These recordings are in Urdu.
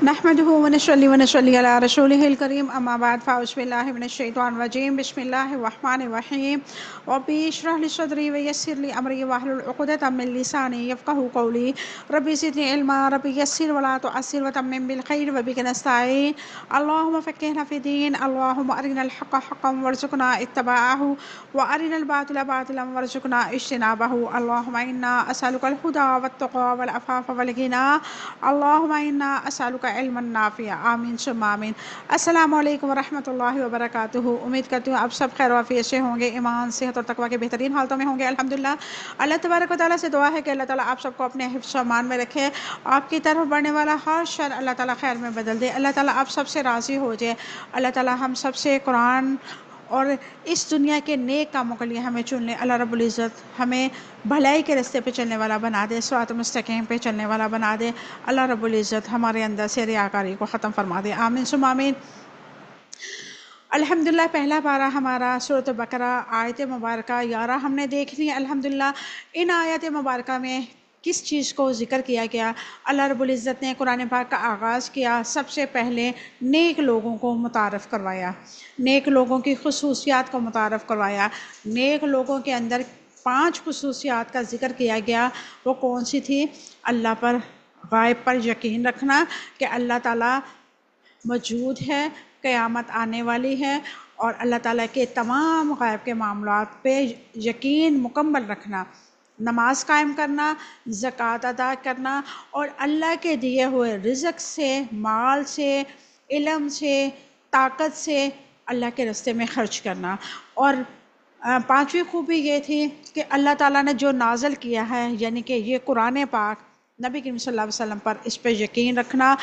نحمده ونصلي على رسوله الكريم اما بعد فاعوذ بالله من الشيطان الرجيم بسم الله الرحمن الرحيم ربي اشرح لي صدري ويسر لي امري واحلل عقدة من لساني يفقهوا قولي ربي زدني علما ربي يسر ولا تعسر وتمم بالخير وبك نستعين اللهم فقهنا في الدين اللهم ارنا الحق حقا وارزقنا اتباعه وارنا الباطل باطلا وارزقنا اجتنابه اللهم انا اسالك الهدى والتقى والعفاف والغنى اللهم انا اسالک علما نافعا آمین ثم آمین۔ السلام علیکم ورحمۃ اللہ وبرکاتہ۔ امید کرتی ہوں آپ سب خیر و عافیت سے ہوں گے، ایمان، صحت اور تقوی کے بہترین حالتوں میں ہوں گے الحمدللہ۔ اللہ تبارک و تعالیٰ سے دعا ہے کہ اللہ تعالیٰ آپ سب کو اپنے حفظ و امان میں رکھے، آپ کی طرف بڑھنے والا ہر شر اللہ تعالیٰ خیر میں بدل دے، اللہ تعالیٰ آپ سب سے راضی ہو جائے، اللہ تعالیٰ ہم سب سے قرآن اور اس دنیا کے نیک کاموں کے لیے ہمیں چن لے، اللہ رب العزت ہمیں بھلائی کے راستے پہ چلنے والا بنا دے، صراط مستقیم پہ چلنے والا بنا دے، اللہ رب العزت ہمارے اندر سے ریاکاری کو ختم فرما دے، آمین ثم آمین۔ الحمدللہ پہلا پارہ ہمارا سورۃ بقرہ آیت مبارکہ 11 ہم نے دیکھ لی الحمدللہ۔ ان آیت مبارکہ میں کس چیز کو ذکر کیا گیا؟ اللہ رب العزت نے قرآن پاک کا آغاز کیا، سب سے پہلے نیک لوگوں کو متعارف کروایا، نیک لوگوں کی خصوصیات کو متعارف کروایا، نیک لوگوں کے اندر 5 خصوصیات کا ذکر کیا گیا۔ وہ کون سی تھی؟ اللہ پر، غائب پر یقین رکھنا کہ اللہ تعالیٰ موجود ہے، قیامت آنے والی ہے، اور اللہ تعالیٰ کے تمام غائب کے معاملات پہ یقین مکمل رکھنا، نماز قائم کرنا، زکوٰۃ ادا کرنا، اور اللہ کے دیے ہوئے رزق سے، مال سے، علم سے، طاقت سے اللہ کے راستے میں خرچ کرنا۔ اور 5ویں خوبی یہ تھی کہ اللہ تعالیٰ نے جو نازل کیا ہے، یعنی کہ یہ قرآن پاک نبی کریم صلی اللہ علیہ وسلم پر، اس پہ یقین رکھنا،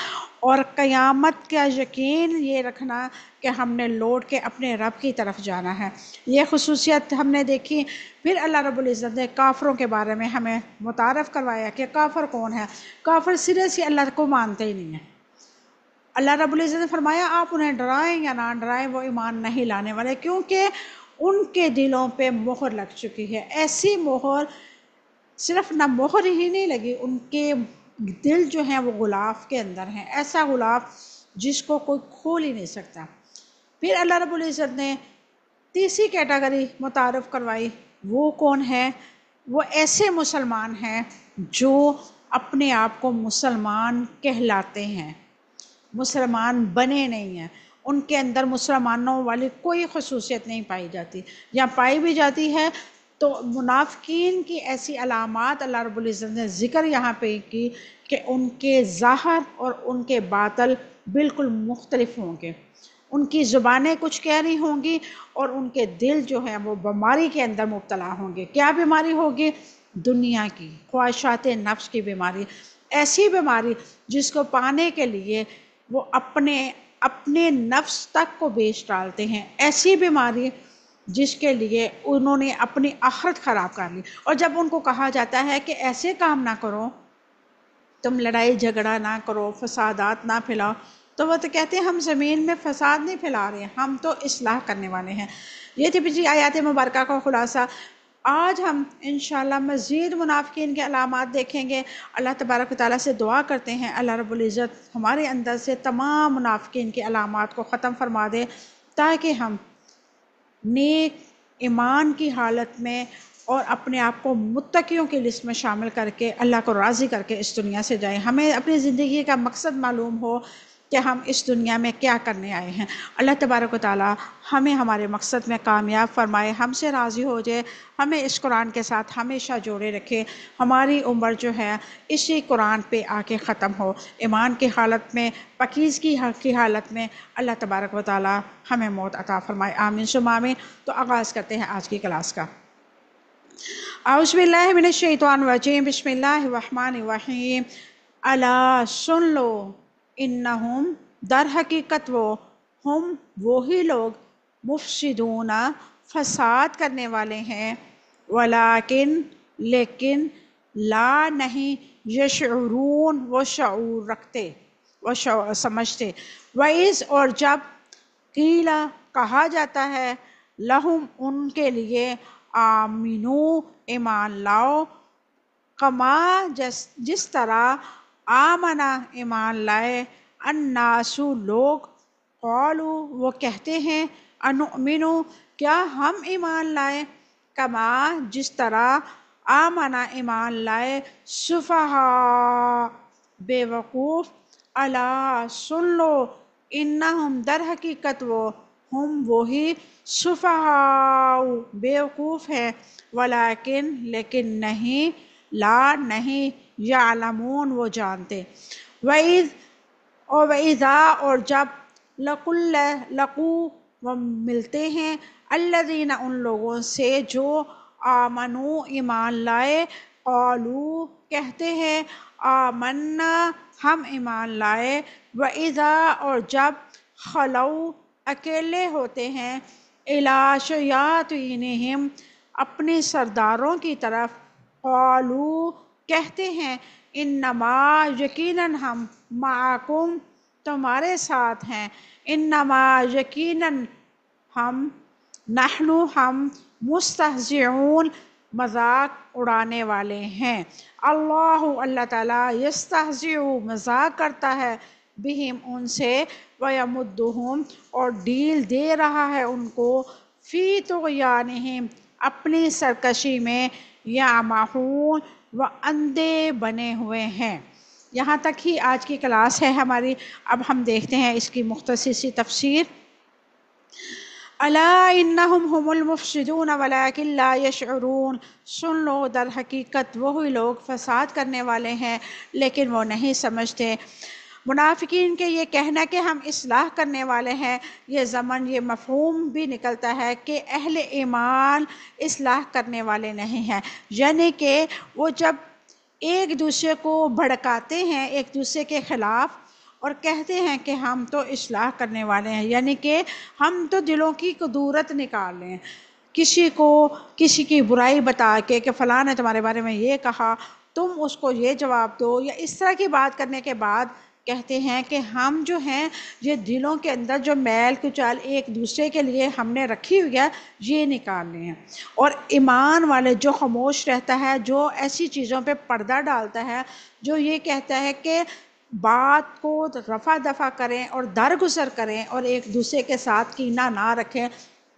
اور قیامت کا یقین یہ رکھنا کہ ہم نے لوٹ کے اپنے رب کی طرف جانا ہے۔ یہ خصوصیت ہم نے دیکھی۔ پھر اللہ رب العزت نے کافروں کے بارے میں ہمیں متعارف کروایا کہ کافر کون ہے۔ کافر سرے سے اللہ کو مانتے ہی نہیں ہیں۔ اللہ رب العزت نے فرمایا آپ انہیں ڈرائیں یا نہ ڈرائیں، وہ ایمان نہیں لانے والے، کیونکہ ان کے دلوں پہ مہر لگ چکی ہے۔ ایسی مہر، صرف نہ مہر ہی نہیں لگی، ان کے دل جو ہیں وہ غلاف کے اندر ہیں، ایسا غلاف جس کو کوئی کھول ہی نہیں سکتا۔ پھر اللہ رب العزت نے تیسری کیٹیگری متعارف کروائی۔ وہ کون ہے؟ وہ ایسے مسلمان ہیں جو اپنے آپ کو مسلمان کہلاتے ہیں، مسلمان بنے نہیں ہیں، ان کے اندر مسلمانوں والی کوئی خصوصیت نہیں پائی جاتی، یا پائی بھی جاتی ہے تو منافقین کی ایسی علامات اللہ رب العزت نے ذکر یہاں پہ کی کہ ان کے ظاہر اور ان کے باطن بالکل مختلف ہوں گے، ان کی زبانیں کچھ کہہ رہی ہوں گی اور ان کے دل جو ہیں وہ بیماری کے اندر مبتلا ہوں گے۔ کیا بیماری ہوگی؟ دنیا کی خواہشات نفس کی بیماری، ایسی بیماری جس کو پانے کے لیے وہ اپنے نفس تک کو بیچ ڈالتے ہیں، ایسی بیماری جس کے لیے انہوں نے اپنی آخرت خراب کر لی۔ اور جب ان کو کہا جاتا ہے کہ ایسے کام نہ کرو، تم لڑائی جھگڑا نہ کرو، فسادات نہ پھیلاؤ، تو وہ تو کہتے ہیں ہم زمین میں فساد نہیں پھیلا رہے ہیں، ہم تو اصلاح کرنے والے ہیں۔ یہ تھی پچھلی آیات مبارکہ کا خلاصہ۔ آج ہم انشاءاللہ مزید منافقین کے علامات دیکھیں گے۔ اللہ تبارک و تعالیٰ سے دعا کرتے ہیں اللہ رب العزت ہمارے اندر سے تمام منافقین کے علامات کو ختم فرما دے، تاکہ ہم نیک ایمان کی حالت میں اور اپنے آپ کو متقیوں کی لسٹ میں شامل کر کے اللہ کو راضی کر کے اس دنیا سے جائیں۔ ہمیں اپنی زندگی کا مقصد معلوم ہو کہ ہم اس دنیا میں کیا کرنے آئے ہیں۔ اللہ تبارک و تعالیٰ ہمیں ہمارے مقصد میں کامیاب فرمائے، ہم سے راضی ہو جائے، ہمیں اس قرآن کے ساتھ ہمیشہ جوڑے رکھے، ہماری عمر جو ہے اسی قرآن پہ آ کے ختم ہو، ایمان کی حالت میں، پاکیزگی کی حالت میں اللہ تبارک و تعالیٰ ہمیں موت عطا فرمائے، آمین ثم آمین۔ تو آغاز کرتے ہیں آج کی کلاس کا۔ اعوذ باللہ من الشیطان الرجیم، بسم اللہ الرحمن الرحیم۔ الا سن لو، انہم در حقیقت ہم وہی لوگ، مفسدون فساد کرنے والے ہیں، ولیکن لیکن لا نہیں، یشعرون وہ شعور رکھتے، وہ سمجھتے، وَإِذْ اور جب قیلا کہا جاتا ہے، لہم ان کے لیے، آمنو ایمان لاؤ، کما جس طرح آمنا ایمان لائے، الناسو لوگ، قالو وہ کہتے ہیں، انؤمنو کیا ہم ایمان لائے، کما جس طرح آمنا ایمان لائے، سفہاء بے وقوف، الا سن لو، انہم در حقیقت وہ، ہم وہی، سفہاء بے وقوف ہے، ولیکن لیکن نہیں، لا نہیں، یعلمون وہ جانتے۔ وَإِذْ اور وَإِذَا اور جب لقو وہ ملتے ہیں، الذین ان لوگوں سے جو آمنو ایمان لائے، قالو کہتے ہیں، آمنا ہم ایمان لائے، وَإِذَا اور جب خلو اکیلے ہوتے ہیں، الی شیاطینہم اپنے سرداروں کی طرف، قالو کہتے ہیں، انما یقیناً ہم، معکم تمہارے ساتھ ہیں، انما یقیناً ہم، نحن ہم، مستہزئون مذاق اڑانے والے ہیں، اللہ تعالیٰ یستہزئ مذاق کرتا ہے، بہم ان سے، ویمدہم اور ڈیل دے رہا ہے ان کو، فی طغیانہم اپنی سرکشی میں، یعمہون وہ اندھے بنے ہوئے ہیں۔ یہاں تک ہی آج کی کلاس ہے ہماری۔ اب ہم دیکھتے ہیں اس کی مختصر سی تفسیر۔ الا انہم هم المفسدون ولکن لا یشعرون، سن لو در حقیقت وہی لوگ فساد کرنے والے ہیں لیکن وہ نہیں سمجھتے۔ منافقین کے یہ کہنا کہ ہم اصلاح کرنے والے ہیں، یہ ضمن یہ مفہوم بھی نکلتا ہے کہ اہل ایمان اصلاح کرنے والے نہیں ہیں، یعنی کہ وہ جب ایک دوسرے کو بھڑکاتے ہیں ایک دوسرے کے خلاف اور کہتے ہیں کہ ہم تو اصلاح کرنے والے ہیں، یعنی کہ ہم تو دلوں کی کدورت نکال لیں، کسی کو کسی کی برائی بتا کے کہ فلاں نے تمہارے بارے میں یہ کہا، تم اس کو یہ جواب دو، یا اس طرح کی بات کرنے کے بعد کہتے ہیں کہ ہم جو ہیں یہ دلوں کے اندر جو میل کچال ایک دوسرے کے لیے ہم نے رکھی ہوئی ہے یہ نکالنے ہیں۔ اور ایمان والے جو خاموش رہتا ہے، جو ایسی چیزوں پہ پردہ ڈالتا ہے، جو یہ کہتا ہے کہ بات کو رفع دفع کریں اور درگزر کریں اور ایک دوسرے کے ساتھ کینہ نہ رکھیں،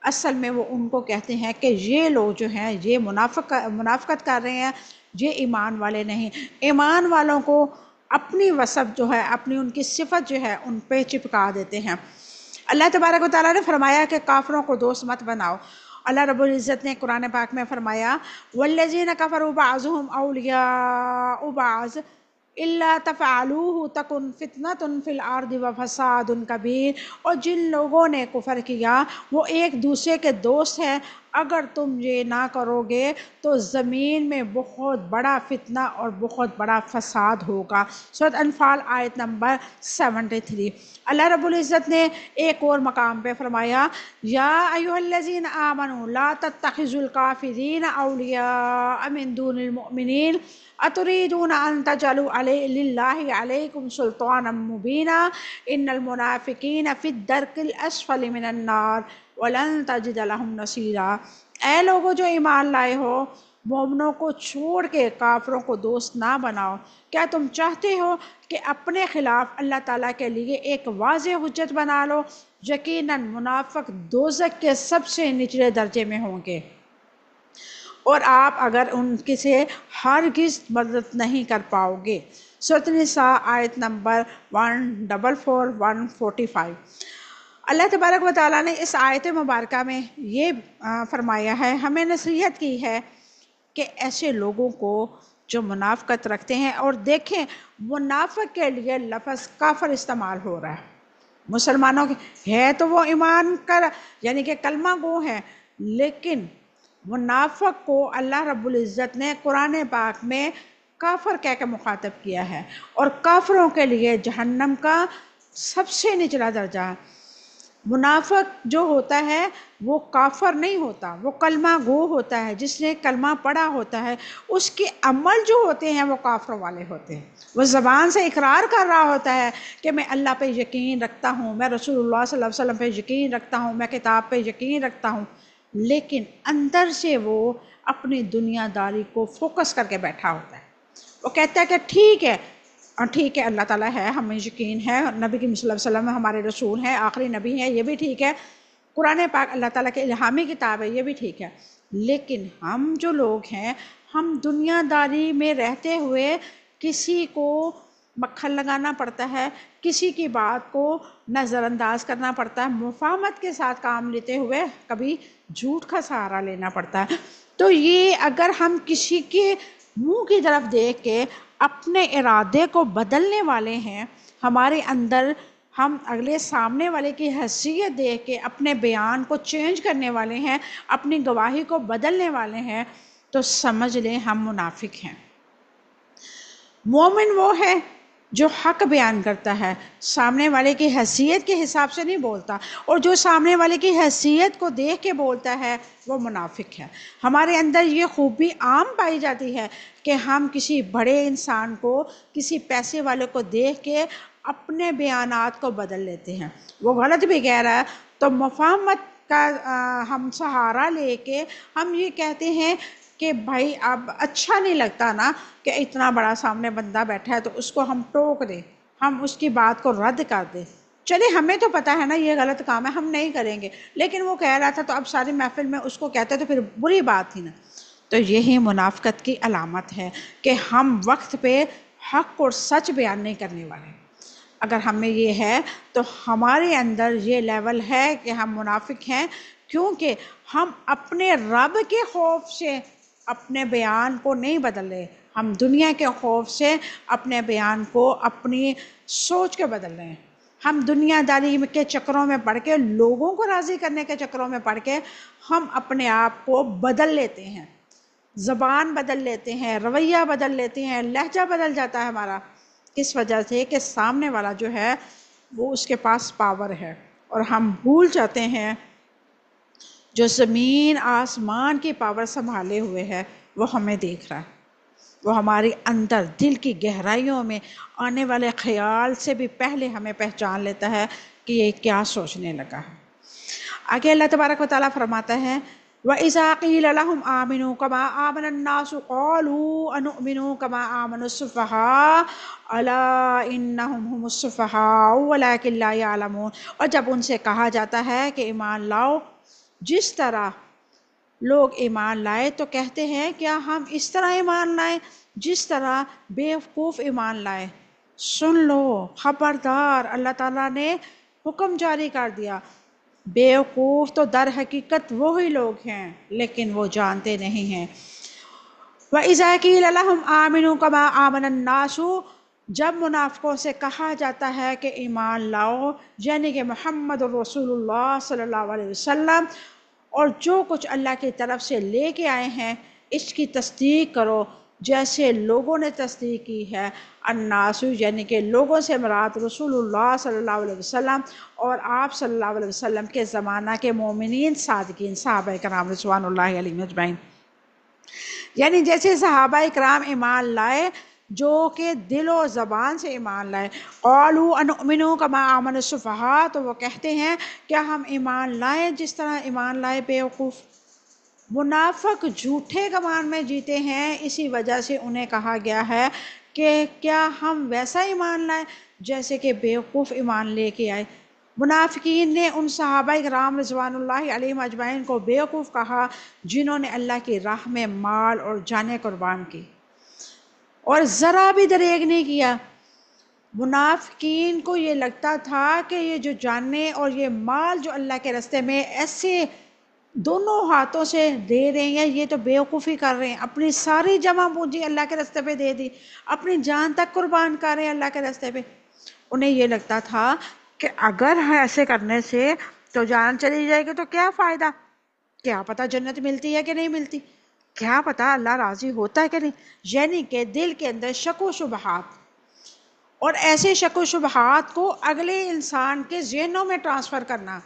اصل میں وہ ان کو کہتے ہیں کہ یہ لوگ جو ہیں یہ منافقت کر رہے ہیں، یہ ایمان والے نہیں۔ ایمان والوں کو اپنی وصف جو ہے، اپنی ان کی صفت جو ہے ان پہ چپکا دیتے ہیں۔ اللہ تبارک و تعالیٰ نے فرمایا کہ کافروں کو دوست مت بناؤ۔ اللہ رب العزت نے قرآن پاک میں فرمایا، والذین کفروا بعضهم اولیاء بعض الا تفعلوه تکن فتنۃ فی الارض وفساد کبیر، اور جن لوگوں نے کفر کیا وہ ایک دوسرے کے دوست ہیں، اگر تم یہ نہ کرو گے تو زمین میں بہت بڑا فتنہ اور بہت بڑا فساد ہوگا۔ سورۃ انفال آیت نمبر 73۔ اللہ رب العزت نے ایک اور مقام پہ فرمایا، یا ایھا الذین آمنوا لا تتخذوا الکافرین اولیاء من دون المؤمنین اتریدون ان تجعلوا للہ علیکم سلطانا مبینا ان المنافقین فی الدرک الاسفل من النار ولن تجد لهم نصیرا۔ اے لوگو جو ایمان لائے ہو، مومنوں کو چھوڑ کے کافروں کو دوست نہ بناؤ۔ کیا تم چاہتے ہو کہ اپنے خلاف اللہ تعالیٰ کے لیے ایک واضح حجت بنا لو؟ یقیناً منافق دوزخ کے سب سے نچلے درجے میں ہوں گے، اور آپ اگر ان کے سے ہرگز مدد نہیں کر پاؤ گے۔ سورۃ النساء آیت نمبر 144 145۔ اللہ تبارک و تعالیٰ نے اس آیت مبارکہ میں یہ فرمایا ہے، ہمیں نصیحت کی ہے کہ ایسے لوگوں کو جو منافقت رکھتے ہیں، اور دیکھیں منافق کے لیے لفظ کافر استعمال ہو رہا ہے، مسلمانوں کے ہے تو وہ ایمان کر یعنی کہ کلمہ گو ہے، لیکن منافق کو اللہ رب العزت نے قرآن پاک میں کافر کہہ کے مخاطب کیا ہے، اور کافروں کے لیے جہنم کا سب سے نچلا درجہ ہے۔ منافق جو ہوتا ہے وہ کافر نہیں ہوتا، وہ کلمہ گو ہوتا ہے، جس نے کلمہ پڑھا ہوتا ہے، اس کے عمل جو ہوتے ہیں وہ کافروں والے ہوتے ہیں۔ وہ زبان سے اقرار کر رہا ہوتا ہے کہ میں اللہ پہ یقین رکھتا ہوں، میں رسول اللہ صلی اللہ علیہ وسلم پہ یقین رکھتا ہوں، میں کتاب پہ یقین رکھتا ہوں، لیکن اندر سے وہ اپنی دنیا داری کو فوکس کر کے بیٹھا ہوتا ہے۔ وہ کہتا ہے کہ ٹھیک ہے، اور ٹھیک ہے اللہ تعالیٰ ہے، ہمیں یقین ہے، نبی کریم صلی اللہ علیہ وسلم ہمارے رسول ہیں، آخری نبی ہیں، یہ بھی ٹھیک ہے، قرآن پاک اللہ تعالیٰ کے الہامی کتاب ہے، یہ بھی ٹھیک ہے، لیکن ہم جو لوگ ہیں ہم دنیا داری میں رہتے ہوئے کسی کو مکھن لگانا پڑتا ہے، کسی کی بات کو نظر انداز کرنا پڑتا ہے، مفاہمت کے ساتھ کام لیتے ہوئے کبھی جھوٹ کا سہارا لینا پڑتا ہے۔ تو یہ اگر ہم کسی کے منہ کی طرف دیکھ کے اپنے ارادے کو بدلنے والے ہیں، ہمارے اندر ہم اگلے سامنے والے کی حیثیت دیکھ کے اپنے بیان کو چینج کرنے والے ہیں، اپنی گواہی کو بدلنے والے ہیں، تو سمجھ لیں ہم منافق ہیں۔ مومن وہ ہے جو حق بیان کرتا ہے، سامنے والے کی حیثیت کے حساب سے نہیں بولتا، اور جو سامنے والے کی حیثیت کو دیکھ کے بولتا ہے وہ منافق ہے۔ ہمارے اندر یہ خوبی عام پائی جاتی ہے کہ ہم کسی بڑے انسان کو، کسی پیسے والے کو دیکھ کے اپنے بیانات کو بدل لیتے ہیں، وہ غلط بھی کہہ رہا ہے تو مفاہمت کا ہم سہارا لے کے ہم یہ کہتے ہیں کہ بھائی اب اچھا نہیں لگتا نا کہ اتنا بڑا سامنے بندہ بیٹھا ہے تو اس کو ہم ٹوک دیں، ہم اس کی بات کو رد کر دیں، چلے ہمیں تو پتہ ہے نا یہ غلط کام ہے، ہم نہیں کریں گے، لیکن وہ کہہ رہا تھا تو اب ساری محفل میں اس کو کہتے تو پھر بری بات تھی نا۔ تو یہی منافقت کی علامت ہے کہ ہم وقت پہ حق اور سچ بیان نہیں کرنے والے۔ اگر ہمیں یہ ہے تو ہمارے اندر یہ لیول ہے کہ ہم منافق ہیں، کیونکہ ہم اپنے رب کے خوف سے اپنے بیان کو نہیں بدل رہے، ہم دنیا کے خوف سے اپنے بیان کو اپنی سوچ کے بدل رہے ہیں، ہم دنیا داری کے چکروں میں پڑھ کے، لوگوں کو راضی کرنے کے چکروں میں پڑھ کے ہم اپنے آپ کو بدل لیتے ہیں، زبان بدل لیتے ہیں، رویہ بدل لیتے ہیں، لہجہ بدل جاتا ہے ہمارا، کس وجہ سے کہ سامنے والا جو ہے وہ اس کے پاس پاور ہے، اور ہم بھول جاتے ہیں جو زمین آسمان کی پاور سنبھالے ہوئے ہے وہ ہمیں دیکھ رہا ہے، وہ ہمارے اندر دل کی گہرائیوں میں آنے والے خیال سے بھی پہلے ہمیں پہچان لیتا ہے کہ یہ کیا سوچنے لگا ہے۔ آگے اللہ تبارک و تعالیٰ فرماتا ہے وَإِذَا قِيلَ لَهُمْ آمِنُوا كَمَا آمَنَ النَّاسُ قَالُوا أَنُؤْمِنُ كَمَا آمَنَ السُّفَهَاءُ أَلَا إِنَّهُمْ هُمُ السُّفَهَاءُ وَلَكِنْ لَا يَعْلَمُونَ، اور جب ان سے کہا جاتا ہے کہ ایمان لاؤ، جس طرح لوگ ایمان لائے تو کہتے ہیں کیا ہم اس طرح ایمان لائیں جس طرح بیوقوف ایمان لائے۔ سن لو، خبردار، اللہ تعالیٰ نے حکم جاری کر دیا، بیوقوف تو در حقیقت وہی لوگ ہیں لیکن وہ جانتے نہیں ہیں۔ وَإِذَا قِيلَ لَهُمْ آمِنُوا كَمَا آمَنَ النَّاسُ، جب منافقوں سے کہا جاتا ہے کہ ایمان لاؤ، یعنی کہ محمد رسول اللہ صلی اللہ علیہ وسلم اور جو کچھ اللہ کی طرف سے لے کے آئے ہیں اس کی تصدیق کرو جیسے لوگوں نے تصدیق کی ہے۔ الناس یعنی کہ لوگوں سے مراد رسول اللہ صلی اللہ علیہ وسلم اور آپ صلی اللہ علیہ وسلم کے زمانہ کے مومنین صادقین صحابہ کرام رضوان اللہ علیہم اجمعین، یعنی جیسے صحابہ کرام ایمان لائے جو کہ دل و زبان سے ایمان لائے، قالوا انؤمن کما آمن السفہاء، تو وہ کہتے ہیں کیا ہم ایمان لائیں جس طرح ایمان لائے بیوقوف۔ منافق جھوٹے گمان میں جیتے ہیں، اسی وجہ سے انہیں کہا گیا ہے کہ کیا ہم ویسا ایمان لائیں جیسے کہ بیوقوف ایمان لے کے آئے۔ منافقین نے ان صحابہ کرام رضوان اللہ علیہم اجمعین کو بیوقوف کہا جنہوں نے اللہ کی راہ میں مال اور جانیں قربان کی اور ذرا بھی دریغ نہیں کیا۔ منافقین کو یہ لگتا تھا کہ یہ جو جانیں اور یہ مال جو اللہ کے راستے میں ایسے دونوں ہاتھوں سے دے رہے ہیں، یہ تو بیوقوفی کر رہے ہیں، اپنی ساری جمع پونجی اللہ کے راستے پہ دے دی، اپنی جان تک قربان کر رہے ہیں اللہ کے راستے پہ۔ انہیں یہ لگتا تھا کہ اگر ایسے کرنے سے تو جان چلی جائے گی تو کیا فائدہ، کیا پتہ جنت ملتی ہے کہ نہیں ملتی، کیا پتہ اللہ راضی ہوتا ہے کہ نہیں، یعنی کہ دل کے اندر شک و شبہات، اور ایسے شک و شبہات کو اگلے انسان کے ذہنوں میں ٹرانسفر کرنا۔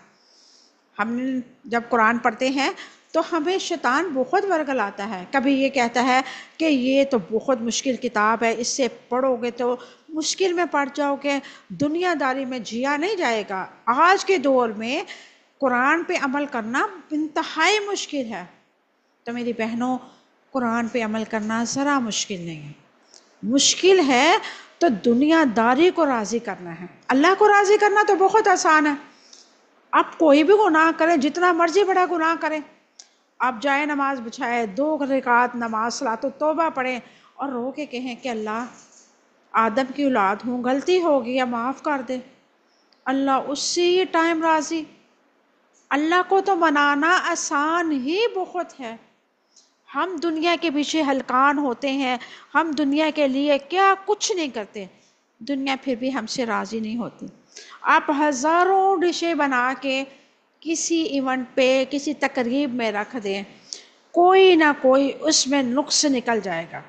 ہم جب قرآن پڑھتے ہیں تو ہمیں شیطان بہت ورگلاتا ہے، کبھی یہ کہتا ہے کہ یہ تو بہت مشکل کتاب ہے، اس سے پڑھو گے تو مشکل میں پڑ جاؤ گے، دنیا داری میں جیا نہیں جائے گا۔ آج کے دور میں قرآن پہ عمل کرنا انتہائی مشکل ہے، تو میری بہنوں قرآن پہ عمل کرنا ذرا مشکل نہیں ہے، مشکل ہے تو دنیا داری کو راضی کرنا ہے. اللہ کو راضی کرنا تو بہت آسان ہے. آپ کوئی بھی گناہ کریں، جتنا مرضی بڑا گناہ کریں، آپ جائے نماز بچھائے 2 رکعت نماز صلاۃ توبہ پڑھیں اور رو کے کہیں کہ اللہ آدم کی اولاد ہوں، غلطی ہوگی یا معاف کر دے، اللہ اسی ٹائم راضی. اللہ کو تو منانا آسان ہی بہت ہے. ہم دنیا کے پیچھے ہلکان ہوتے ہیں، ہم دنیا کے لیے کیا کچھ نہیں کرتے، دنیا پھر بھی ہم سے راضی نہیں ہوتی. آپ ہزاروں ڈشیں بنا کے کسی ایونٹ پہ، کسی تقریب میں رکھ دیں، کوئی نہ کوئی اس میں نقص نکل جائے گا.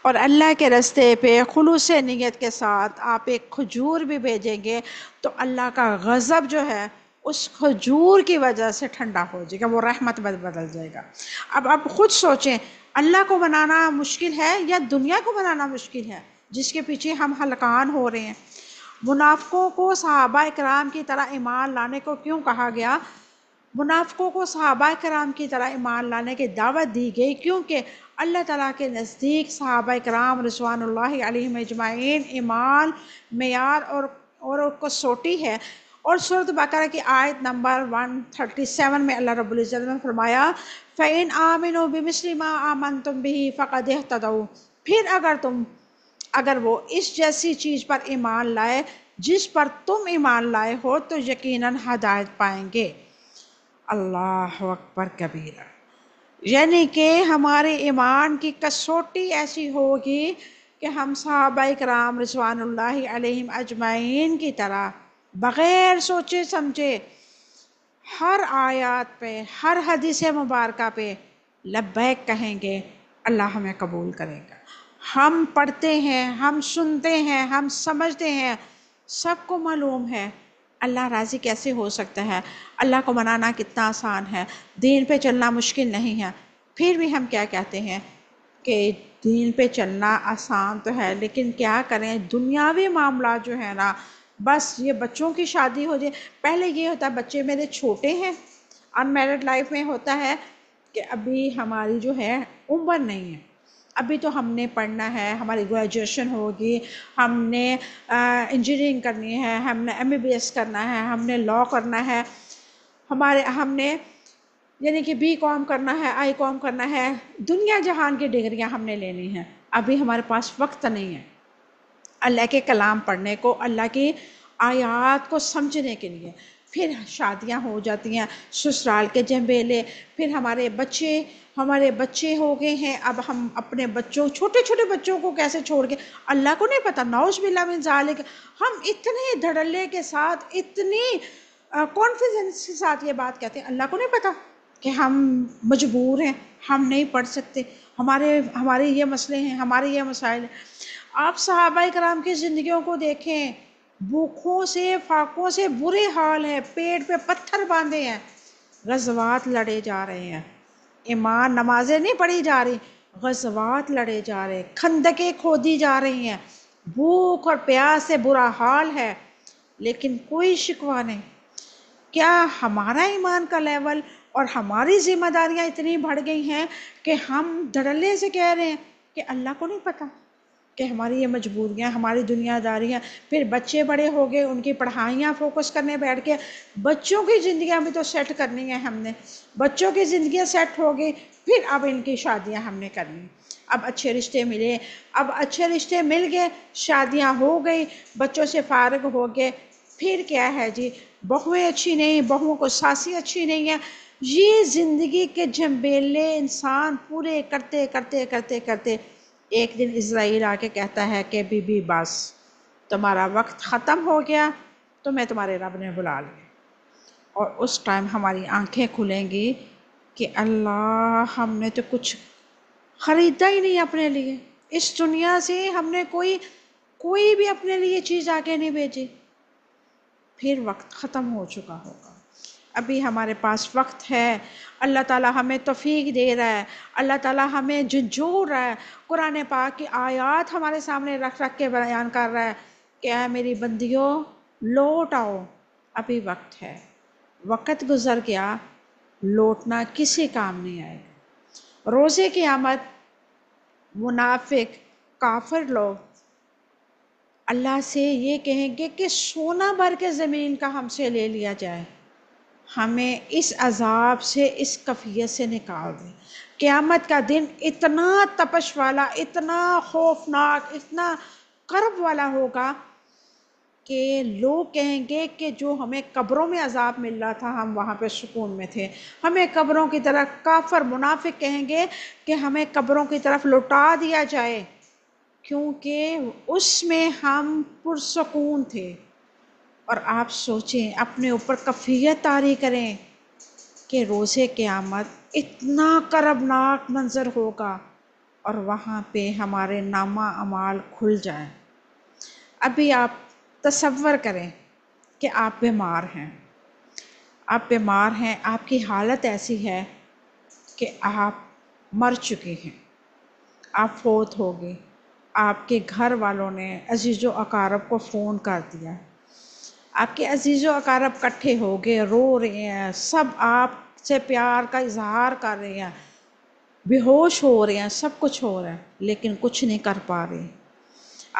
اور اللہ کے راستے پہ خلوص نیت کے ساتھ آپ ایک کھجور بھی بھیجیں گے تو اللہ کا غضب جو ہے اس کھجور کی وجہ سے ٹھنڈا ہو جائے گا، وہ رحمت بدل جائے گا. اب آپ خود سوچیں، اللہ کو منانا مشکل ہے یا دنیا کو منانا مشکل ہے جس کے پیچھے ہم ہلکان ہو رہے ہیں؟ منافقوں کو صحابہ کرام کی طرح ایمان لانے کو کیوں کہا گیا؟ منافقوں کو صحابہ کرام کی طرح ایمان لانے کی دعوت دی گئی کیونکہ اللہ تعالیٰ کے نزدیک صحابہ کرام رضوان اللہ علیہم اجمعین ایمان، معیار اور کسوٹی ہے. اور سورۃ بقرہ کی آیت نمبر 137 میں اللہ رب العزت نے فرمایا فَإِنْ آمِنُوا بِمِثْلِ مَا آمَنْتُمْ بِهِ فَقَدِ اهْتَدَوْا، پھر اگر وہ اس جیسی چیز پر ایمان لائے جس پر تم ایمان لائے ہو تو یقیناً ہدایت پائیں گے. اللہ اکبر کبیرہ. یعنی کہ ہمارے ایمان کی کسوٹی ایسی ہوگی کہ ہم صحابہ کرام رضوان اللہ علیہم اجمعین کی طرح بغیر سوچے سمجھے ہر آیات پہ، ہر حدیث مبارکہ پہ لبیک کہیں گے، اللہ ہمیں قبول کرے گا. ہم پڑھتے ہیں، ہم سنتے ہیں، ہم سمجھتے ہیں، سب کو معلوم ہے اللہ راضی کیسے ہو سکتا ہے، اللہ کو منانا کتنا آسان ہے، دین پہ چلنا مشکل نہیں ہے. پھر بھی ہم کیا کہتے ہیں کہ دین پہ چلنا آسان تو ہے لیکن کیا کریں، دنیاوی معاملات جو ہے نا، بس یہ بچوں کی شادی ہو جائے. پہلے یہ ہوتا ہے بچے میرے چھوٹے ہیں، ان میرڈ لائف میں ہوتا ہے کہ ابھی ہماری جو ہے عمر نہیں ہے، ابھی تو ہم نے پڑھنا ہے، ہماری گریجویشن ہوگی، ہم نے انجینئرنگ کرنی ہے، ہم نے MBBS کرنا ہے، ہم نے لاء کرنا ہے، ہم نے یعنی کہ BCom کرنا ہے، ICom کرنا ہے، دنیا جہان کی ڈگریاں ہم نے لینی ہیں. ابھی ہمارے پاس وقت نہیں ہے اللہ کے کلام پڑھنے کو، اللہ کی آیات کو سمجھنے کے لیے. پھر شادیاں ہو جاتی ہیں، سسرال کے جھمیلے، پھر ہمارے بچے ہو گئے ہیں، اب ہم اپنے بچوں، چھوٹے چھوٹے بچوں کو کیسے چھوڑ کے، اللہ کو نہیں پتہ، نعوذ باللہ من ذالک. ہم اتنے دھڑلے کے ساتھ، اتنی کانفیڈنس کے ساتھ یہ بات کہتے ہیں اللہ کو نہیں پتہ کہ ہم مجبور ہیں، ہم نہیں پڑھ سکتے، ہمارے یہ مسئلے ہیں، ہمارے یہ مسائل ہیں. آپ صحابہ کرام کی زندگیوں کو دیکھیں، بھوکوں سے، فاقوں سے برے حال ہے، پیٹ پہ پتھر باندھے ہیں، غزوات لڑے جا رہے ہیں، ایمان، نمازیں نہیں پڑھی جا رہی، غزوات لڑے جا رہے ہیں، خندقیں کھودی جا رہی ہیں، بھوک اور پیاس سے برا حال ہے لیکن کوئی شکوہ نہیں. کیا ہمارا ایمان کا لیول اور ہماری ذمہ داریاں اتنی بڑھ گئی ہیں کہ ہم دھڑلے سے کہہ رہے ہیں کہ اللہ کو نہیں پتہ کہ ہماری یہ مجبوریاں، ہماری دنیا داریاں. پھر بچے بڑے ہو گئے، ان کی پڑھائیاں فوکس کرنے بیٹھ کے، بچوں کی زندگیاں بھی تو سیٹ کرنی ہیں ہم نے، بچوں کی زندگیاں سیٹ ہو گئی، پھر اب ان کی شادیاں ہم نے کرنی. اب اچھے رشتے ملے، اب اچھے رشتے مل گئے، شادیاں ہو گئی، بچوں سے فارغ ہو گئے، پھر کیا ہے جی، بہویں اچھی نہیں، بہووں کو ساسی اچھی نہیں ہے. یہ زندگی کے جھمیلے انسان پورے کرتے کرتے کرتے کرتے ایک دن عزرائیل آ کے کہتا ہے کہ بی بی بس تمہارا وقت ختم ہو گیا، تمہیں تمہارے رب نے بلا لیا. اور اس ٹائم ہماری آنکھیں کھلیں گی کہ اللہ، ہم نے تو کچھ خریدا ہی نہیں اپنے لیے، اس دنیا سے ہم نے کوئی بھی اپنے لیے چیز آگے نہیں بھیجی. پھر وقت ختم ہو چکا ہوگا. ابھی ہمارے پاس وقت ہے، اللہ تعالیٰ ہمیں توفیق دے رہا ہے، اللہ تعالیٰ ہمیں جھنجھوڑ رہا ہے، قرآن پاک کی آیات ہمارے سامنے رکھ کے بیان کر رہا ہے کہ اے میری بندیوں لوٹ آؤ، ابھی وقت ہے. وقت گزر گیا، لوٹنا کسی کام نہیں آئے گا. روز قیامت منافق، کافر لوگ اللہ سے یہ کہیں گے کہ سونا بھر کے زمین کا ہم سے لے لیا جائے، ہمیں اس عذاب سے، اس کفیت سے نکال دیں۔ قیامت کا دن اتنا تپش والا، اتنا خوفناک، اتنا کرب والا ہوگا کہ لوگ کہیں گے کہ جو ہمیں قبروں میں عذاب مل رہا تھا ہم وہاں پہ سکون میں تھے، ہمیں قبروں کی طرف، کافر منافق کہیں گے کہ ہمیں قبروں کی طرف لوٹا دیا جائے، کیونکہ اس میں ہم پرسکون تھے۔ اور آپ سوچیں، اپنے اوپر کفیت طاری کریں کہ روز قیامت اتنا کربناک منظر ہوگا اور وہاں پہ ہمارے نامہ اعمال کھل جائیں۔ ابھی آپ تصور کریں کہ آپ بیمار ہیں، آپ بیمار ہیں، آپ کی حالت ایسی ہے کہ آپ مر چکے ہیں، آپ فوت ہو گئے، آپ کے گھر والوں نے، عزیز و اقارب کو فون کر دیا، آپ کے عزیز و اقارب کٹھے ہو گئے، رو رہے ہیں، سب آپ سے پیار کا اظہار کر رہے ہیں، بے ہوش ہو رہے ہیں، سب کچھ ہو رہا ہے، لیکن کچھ نہیں کر پا رہے۔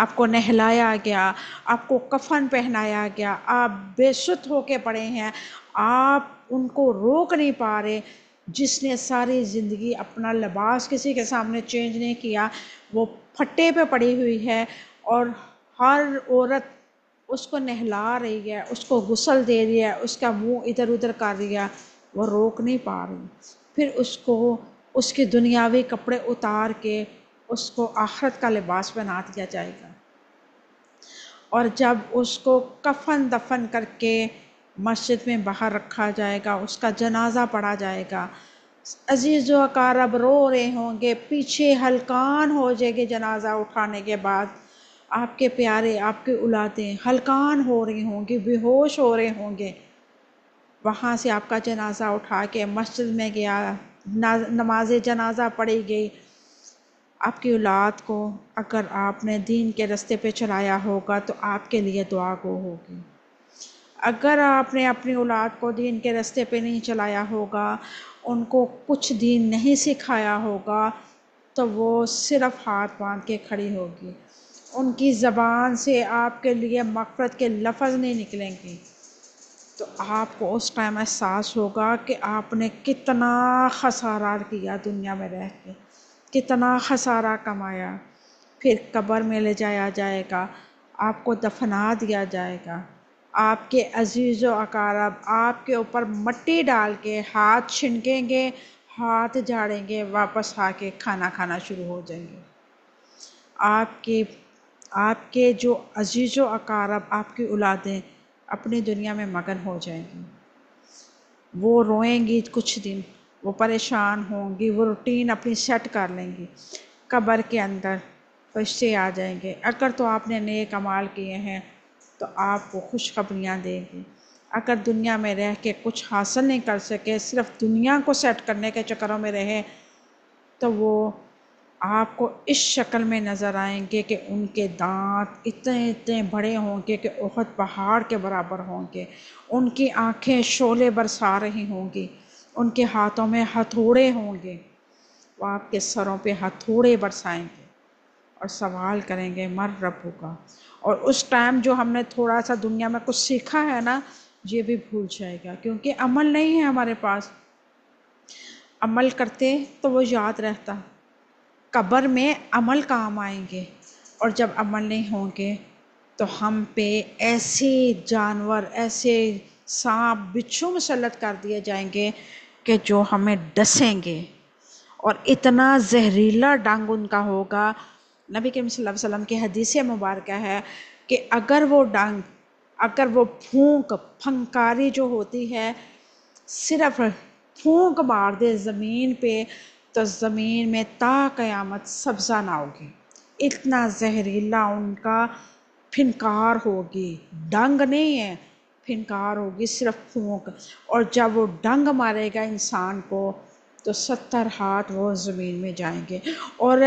آپ کو نہلایا گیا، آپ کو کفن پہنایا گیا، آپ بے ست ہو کے پڑے ہیں، آپ ان کو روک نہیں پا رہے۔ جس نے ساری زندگی اپنا لباس کسی کے سامنے چینج نہیں کیا، وہ پھٹے پہ پڑی ہوئی ہے، اور ہر عورت اس کو نہلا رہی ہے، اس کو غسل دے رہی ہے، اس کا منہ ادھر ادھر کر رہی ہے، وہ روک نہیں پا رہی۔ پھر اس کو اس کے دنیاوی کپڑے اتار کے اس کو آخرت کا لباس بنا دیا جائے گا، اور جب اس کو کفن دفن کر کے مسجد میں باہر رکھا جائے گا، اس کا جنازہ پڑھا جائے گا، عزیز و اقارب رو رہے ہوں گے، پیچھے ہلکان ہو جائے گے، جنازہ اٹھانے کے بعد آپ کے پیارے، آپ کے اولادیں ہلکان ہو رہی ہوں گی، بے ہوش ہو رہے ہوں گے۔ وہاں سے آپ کا جنازہ اٹھا کے مسجد میں گیا، نماز جنازہ پڑھی گئی۔ آپ کی اولاد کو اگر آپ نے دین کے رستے پہ چلایا ہوگا تو آپ کے لیے دعا گو ہوگی، اگر آپ نے اپنی اولاد کو دین کے رستے پہ نہیں چلایا ہوگا، ان کو کچھ دین نہیں سکھایا ہوگا، تو وہ صرف ہاتھ باندھ کے کھڑی ہوگی، ان کی زبان سے آپ کے لیے مغفرت کے لفظ نہیں نکلیں گے۔ تو آپ کو اس ٹائم احساس ہوگا کہ آپ نے کتنا خسارہ کیا دنیا میں رہ کے، کتنا خسارہ کمایا۔ پھر قبر میں لے جایا جائے گا، آپ کو دفنا دیا جائے گا، آپ کے عزیز و اقارب آپ کے اوپر مٹی ڈال کے ہاتھ چھنکیں گے، ہاتھ جھاڑیں گے، واپس آ کے کھانا کھانا شروع ہو جائیں گے۔ آپ کے جو عزیز و اقارب، آپ کی اولادیں اپنی دنیا میں مگن ہو جائیں گی، وہ روئیں گی کچھ دن، وہ پریشان ہوں گی، وہ روٹین اپنی سیٹ کر لیں گی۔ قبر کے اندر فرشتے آ جائیں گے، اگر تو آپ نے نیک اعمال کیے ہیں تو آپ کو خوشخبریاں دیں گے، اگر دنیا میں رہ کے کچھ حاصل نہیں کر سکے، صرف دنیا کو سیٹ کرنے کے چکروں میں رہے، تو وہ آپ کو اس شکل میں نظر آئیں گے کہ ان کے دانت اتنے اتنے بڑے ہوں گے کہ احد پہاڑ کے برابر ہوں گے، ان کی آنکھیں شعلے برسا رہی ہوں گی، ان کے ہاتھوں میں ہتھوڑے ہوں گے، وہ آپ کے سروں پہ ہتھوڑے برسائیں گے اور سوال کریں گے من ربک کا۔ اور اس ٹائم جو ہم نے تھوڑا سا دنیا میں کچھ سیکھا ہے نا، یہ بھی بھول جائے گا، کیونکہ عمل نہیں ہے ہمارے پاس۔ عمل کرتے تو وہ یاد رہتا، قبر میں عمل کام آئیں گے، اور جب عمل نہیں ہوں گے تو ہم پہ ایسے جانور، ایسے سانپ بچھو مسلط کر دیے جائیں گے کہ جو ہمیں ڈسیں گے، اور اتنا زہریلا ڈنگ ان کا ہوگا۔ نبی کریم صلی اللہ علیہ وسلم کی حدیث مبارکہ ہے کہ اگر وہ ڈنگ، اگر وہ پھنکاری جو ہوتی ہے، صرف پھونک مار دے زمین پہ، تو زمین میں تا قیامت سبزہ نہ ہوگی، اتنا زہریلا ان کا پھنکار ہوگی، ڈنگ نہیں ہے، پھنکار ہوگی، صرف پھونک۔ اور جب وہ ڈنگ مارے گا انسان کو تو 70 ہاتھ وہ زمین میں جائیں گے، اور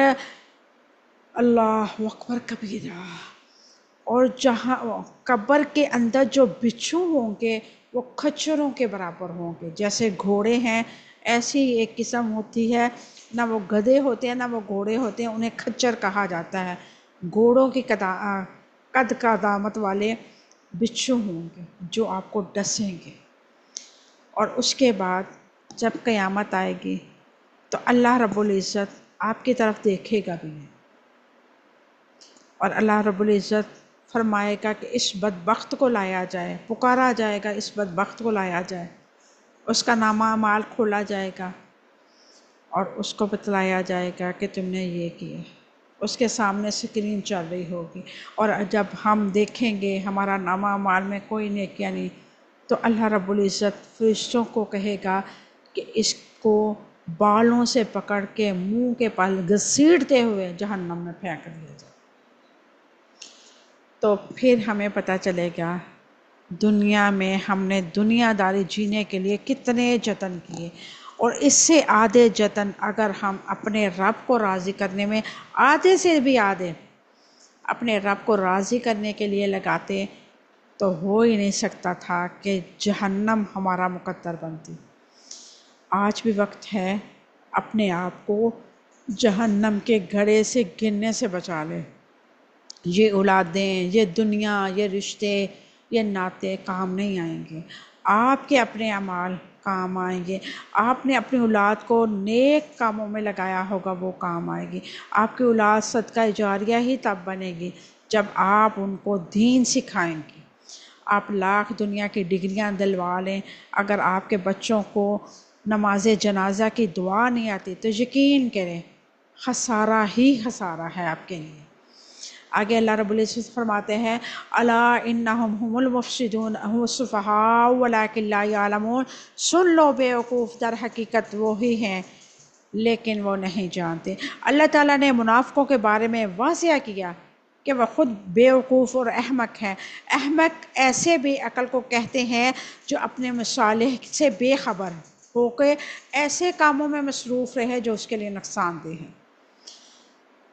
اللہ اکبر کبیرہ، اور جہاں قبر کے اندر جو بچھو ہوں گے وہ کھچروں کے برابر ہوں گے، جیسے گھوڑے ہیں ایسی ایک قسم ہوتی ہے، نہ وہ گدھے ہوتے ہیں نہ وہ گھوڑے ہوتے ہیں، انہیں کھچر کہا جاتا ہے۔ گھوڑوں کی قد کا دامت والے بچھو ہوں گے جو آپ کو ڈسیں گے، اور اس کے بعد جب قیامت آئے گی تو اللہ رب العزت آپ کی طرف دیکھے گا بھی نہیں، اور اللہ رب العزت فرمائے گا کہ اس بدبخت کو لایا جائے، پکارا جائے گا، اس بدبخت کو لایا جائے، اس کا نامہ اعمال کھولا جائے گا اور اس کو بتلایا جائے گا کہ تم نے یہ کیا۔ اس کے سامنے اسکرین چل رہی ہوگی، اور جب ہم دیکھیں گے ہمارا نامہ اعمال میں کوئی نیکیاں نہیں، تو اللہ رب العزت فرشتوں کو کہے گا کہ اس کو بالوں سے پکڑ کے منہ کے پل گھسیٹتے ہوئے جہنم میں پھینک دیا جائے۔ تو پھر ہمیں پتہ چلے گا دنیا میں ہم نے دنیا داری جینے کے لیے کتنے جتن کیے، اور اس سے آدھے جتن اگر ہم اپنے رب کو راضی کرنے میں آدھے سے بھی آدھے اپنے رب کو راضی کرنے کے لیے لگاتے تو ہو ہی نہیں سکتا تھا کہ جہنم ہمارا مقدر بنتی۔ آج بھی وقت ہے اپنے آپ کو جہنم کے گھڑے سے گرنے سے بچا لے۔ یہ اولادیں، یہ دنیا، یہ رشتے، یہ ناطے کام نہیں آئیں گے، آپ کے اپنے اعمال کام آئیں گے۔ آپ نے اپنی اولاد کو نیک کاموں میں لگایا ہوگا، وہ کام آئے گی۔ آپ کی اولاد صدقہ جاریہ ہی تب بنے گی جب آپ ان کو دین سکھائیں گے۔ آپ لاکھ دنیا کی ڈگریاں دلوا لیں، اگر آپ کے بچوں کو نماز جنازہ کی دعا نہیں آتی تو یقین کریں خسارہ ہی خسارہ ہے آپ کے لیے۔ آگے اللہ رب العزت فرماتے ہیں الا انہم هم المفسدون هم السفہاء ولکن لا یعلمون، سن لو بیوقوف، در حقیقت وہی ہیں لیکن وہ نہیں جانتے۔ اللہ تعالیٰ نے منافقوں کے بارے میں واضح کیا کہ وہ خود بیوقوف اور احمق ہیں۔ احمق ایسے بے عقل کو کہتے ہیں جو اپنے مصالح سے بے خبر ہو کے ایسے کاموں میں مصروف رہے جو اس کے لیے نقصان دہ ہیں۔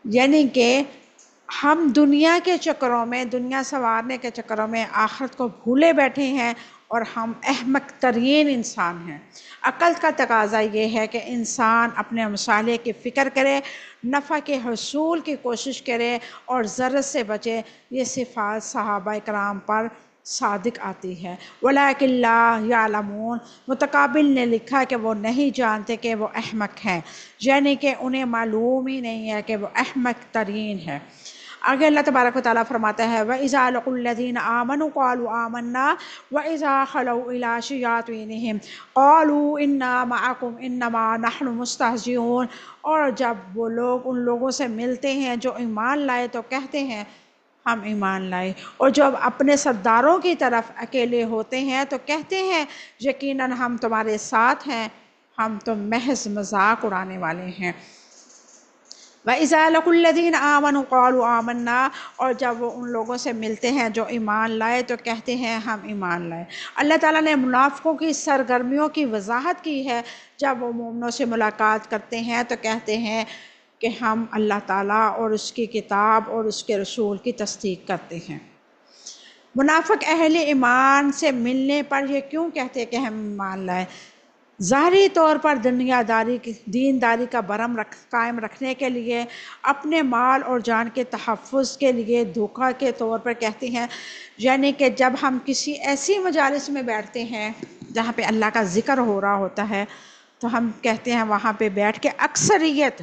یعنی کہ ہم دنیا کے چکروں میں، دنیا سنوارنے کے چکروں میں آخرت کو بھولے بیٹھے ہیں، اور ہم احمق ترین انسان ہیں۔ عقل کا تقاضا یہ ہے کہ انسان اپنے مصالح کی فکر کرے، نفع کے حصول کی کوشش کرے اور ضرر سے بچے۔ یہ صفات صحابہ کرام پر صادق آتی ہے۔ وَلَٰكِن لَّا يَعْلَمُونَ، متقابل نے لکھا کہ وہ نہیں جانتے کہ وہ احمق ہیں، یعنی کہ انہیں معلوم ہی نہیں ہے کہ وہ احمق ترین ہے۔ آگے اللہ تبارک و تعالیٰ فرماتا ہے وَإِذَا لَقُوا الَّذِينَ آمَنُوا قَالُوا آمَنَّا وَإِذَا خَلَوْا إِلَىٰ شَيَاطِينِهِمْ قَالُوا إِنَّا مَعَكُمْ إِنَّمَا نَحْنُ مُسْتَهْزِئُونَ، اور جب وہ لوگ ان لوگوں سے ملتے ہیں جو ایمان لائے تو کہتے ہیں ہم ایمان لائے، اور جب اپنے سرداروں کی طرف اکیلے ہوتے ہیں تو کہتے ہیں یقیناً ہم تمہارے ساتھ ہیں، ہم تو محض مذاق اڑانے والے ہیں۔ وَإِذَا لَقُوا الَّذِينَ آمَنُوا قَالُوا آمَنَّا، اور جب وہ ان لوگوں سے ملتے ہیں جو ایمان لائے تو کہتے ہیں ہم ایمان لائے۔ اللہ تعالیٰ نے منافقوں کی سرگرمیوں کی وضاحت کی ہے۔ جب وہ مومنوں سے ملاقات کرتے ہیں تو کہتے ہیں کہ ہم اللہ تعالیٰ اور اس کی کتاب اور اس کے رسول کی تصدیق کرتے ہیں۔ منافق اہل ایمان سے ملنے پر یہ کیوں کہتے کہ ہم ایمان لائے؟ ظاہری طور پر دنیا داری دینداری کا برم قائم رکھنے کے لیے، اپنے مال اور جان کے تحفظ کے لیے دھوکہ کے طور پر کہتے ہیں۔ یعنی کہ جب ہم کسی ایسی مجالس میں بیٹھتے ہیں جہاں پہ اللہ کا ذکر ہو رہا ہوتا ہے تو ہم کہتے ہیں وہاں پہ بیٹھ کے اکثریت،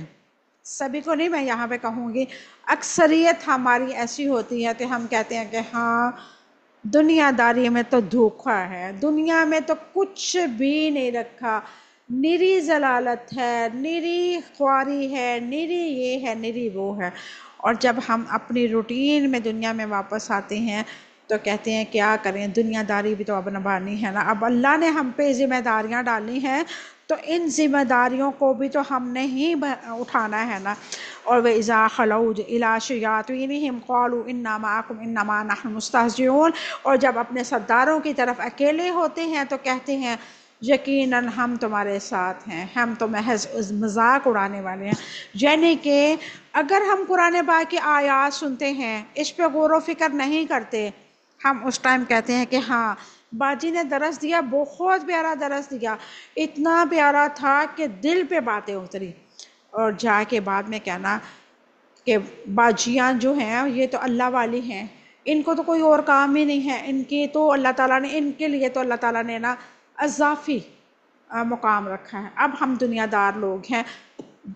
سبھی کو نہیں میں یہاں پہ کہوں گی، اکثریت ہماری ایسی ہوتی ہے کہ ہم کہتے ہیں کہ ہاں دنیا داری میں تو دھوکہ ہے، دنیا میں تو کچھ بھی نہیں رکھا، نری ضلالت ہے، نری خواری ہے، نری یہ ہے، نری وہ ہے۔ اور جب ہم اپنی روٹین میں دنیا میں واپس آتے ہیں تو کہتے ہیں کیا کریں، دنیا داری بھی تو اب نبھانی ہے نا، اب اللہ نے ہم پہ ذمہ داریاں ڈالی ہیں تو ان ذمہ داریوں کو بھی تو ہم نے ہی اٹھانا ہے نا۔ اور وَإِذَا خَلَوْا إِلَىٰ شَيَاطِينِهِمْ قَالُوا إِنَّا مَعَكُمْ إِنَّمَا نَحْنُ مُسْتَهْزِئُونَ، اور جب اپنے سرداروں کی طرف اکیلے ہوتے ہیں تو کہتے ہیں یقیناً ہم تمہارے ساتھ ہیں، ہم تو محض مذاق اڑانے والے ہیں۔ یعنی کہ اگر ہم قرآن پاک کی آیات سنتے ہیں، اس پہ غور و فکر نہیں کرتے، ہم اس ٹائم کہتے ہیں کہ ہاں باجی نے درس دیا، بہت پیارا درس دیا، اتنا پیارا تھا کہ دل پہ باتیں اتری، اور جا کے بعد میں کہنا کہ باجیاں جو ہیں یہ تو اللہ والی ہیں، ان کو تو کوئی اور کام ہی نہیں ہے، ان کی تو اللہ تعالیٰ نے، ان کے لیے تو اللہ تعالیٰ نے نا اضافی مقام رکھا ہے۔ اب ہم دنیا دار لوگ ہیں،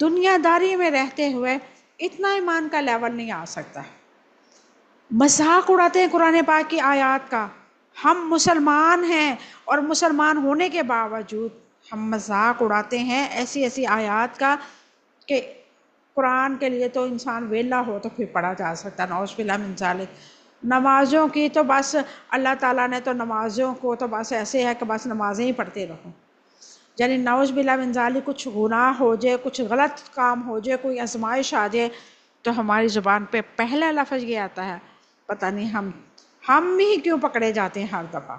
دنیا داری میں رہتے ہوئے اتنا ایمان کا لیول نہیں آ سکتا، مذاق اڑاتے ہیں قرآن پاک کی آیات کا۔ ہم مسلمان ہیں اور مسلمان ہونے کے باوجود ہم مذاق اڑاتے ہیں ایسی ایسی آیات کا کہ قرآن کے لیے تو انسان ویلا ہو تو پھر پڑھا جا سکتا ہے، نعوذ باللہ من ذالک۔ نمازوں کی تو بس اللہ تعالیٰ نے تو نمازوں کو تو بس ایسے ہے کہ بس نمازیں ہی پڑھتے رہو، یعنی نعوذ باللہ من ذالک کچھ گناہ ہو جائے، کچھ غلط کام ہو جائے، کوئی آزمائش آ جائے تو ہماری زبان پہ پہلا لفظ یہ آتا ہے، پتہ نہیں ہم ہی کیوں پکڑے جاتے ہیں ہر دفعہ۔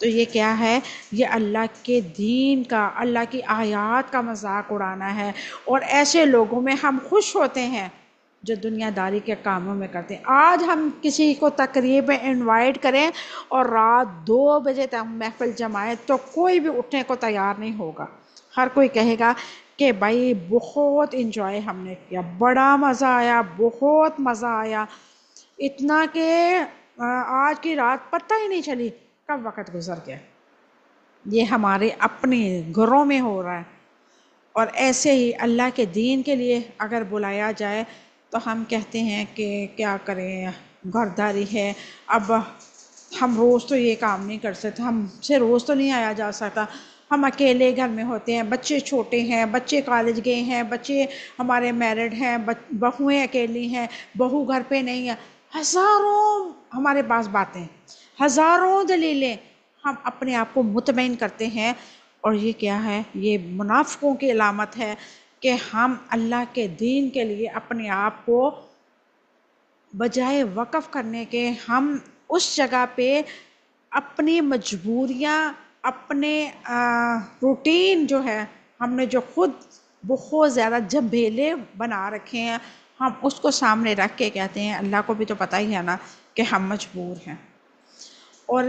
تو یہ کیا ہے؟ یہ اللہ کے دین کا، اللہ کی آیات کا مذاق اڑانا ہے، اور ایسے لوگوں میں ہم خوش ہوتے ہیں جو دنیا داری کے کاموں میں کرتے ہیں۔ آج ہم کسی کو تقریب میں انوائٹ کریں اور رات 2 بجے تک محفل جمائیں تو کوئی بھی اٹھنے کو تیار نہیں ہوگا، ہر کوئی کہے گا کہ بھائی بہت انجوائے ہم نے کیا، بڑا مزہ آیا، بہت مزہ آیا، اتنا کہ آج کی رات پتہ ہی نہیں چلی کب وقت گزر گیا۔ یہ ہمارے اپنے گھروں میں ہو رہا ہے، اور ایسے ہی اللہ کے دین کے لیے اگر بلایا جائے تو ہم کہتے ہیں کہ کیا کریں، گھرداری ہے، اب ہم روز تو یہ کام نہیں کر سکتے، ہم سے روز تو نہیں آیا جا سکتا، ہم اکیلے گھر میں ہوتے ہیں، بچے چھوٹے ہیں، بچے کالج گئے ہیں، بچے ہمارے میرڈ ہیں، بہویں اکیلی ہیں، بہو گھر پہ نہیں ہے، ہزاروں ہمارے پاس باتیں، ہزاروں دلیلیں ہم اپنے آپ کو مطمئن کرتے ہیں۔ اور یہ کیا ہے؟ یہ منافقوں کی علامت ہے کہ ہم اللہ کے دین کے لیے اپنے آپ کو بجائے وقف کرنے کے ہم اس جگہ پہ اپنی مجبوریاں، اپنے روٹین جو ہے ہم نے جو خود بہت زیادہ جھمیلے بنا رکھے ہیں، ہم اس کو سامنے رکھ کے کہتے ہیں اللہ کو بھی تو پتہ ہی ہے نا کہ ہم مجبور ہیں، اور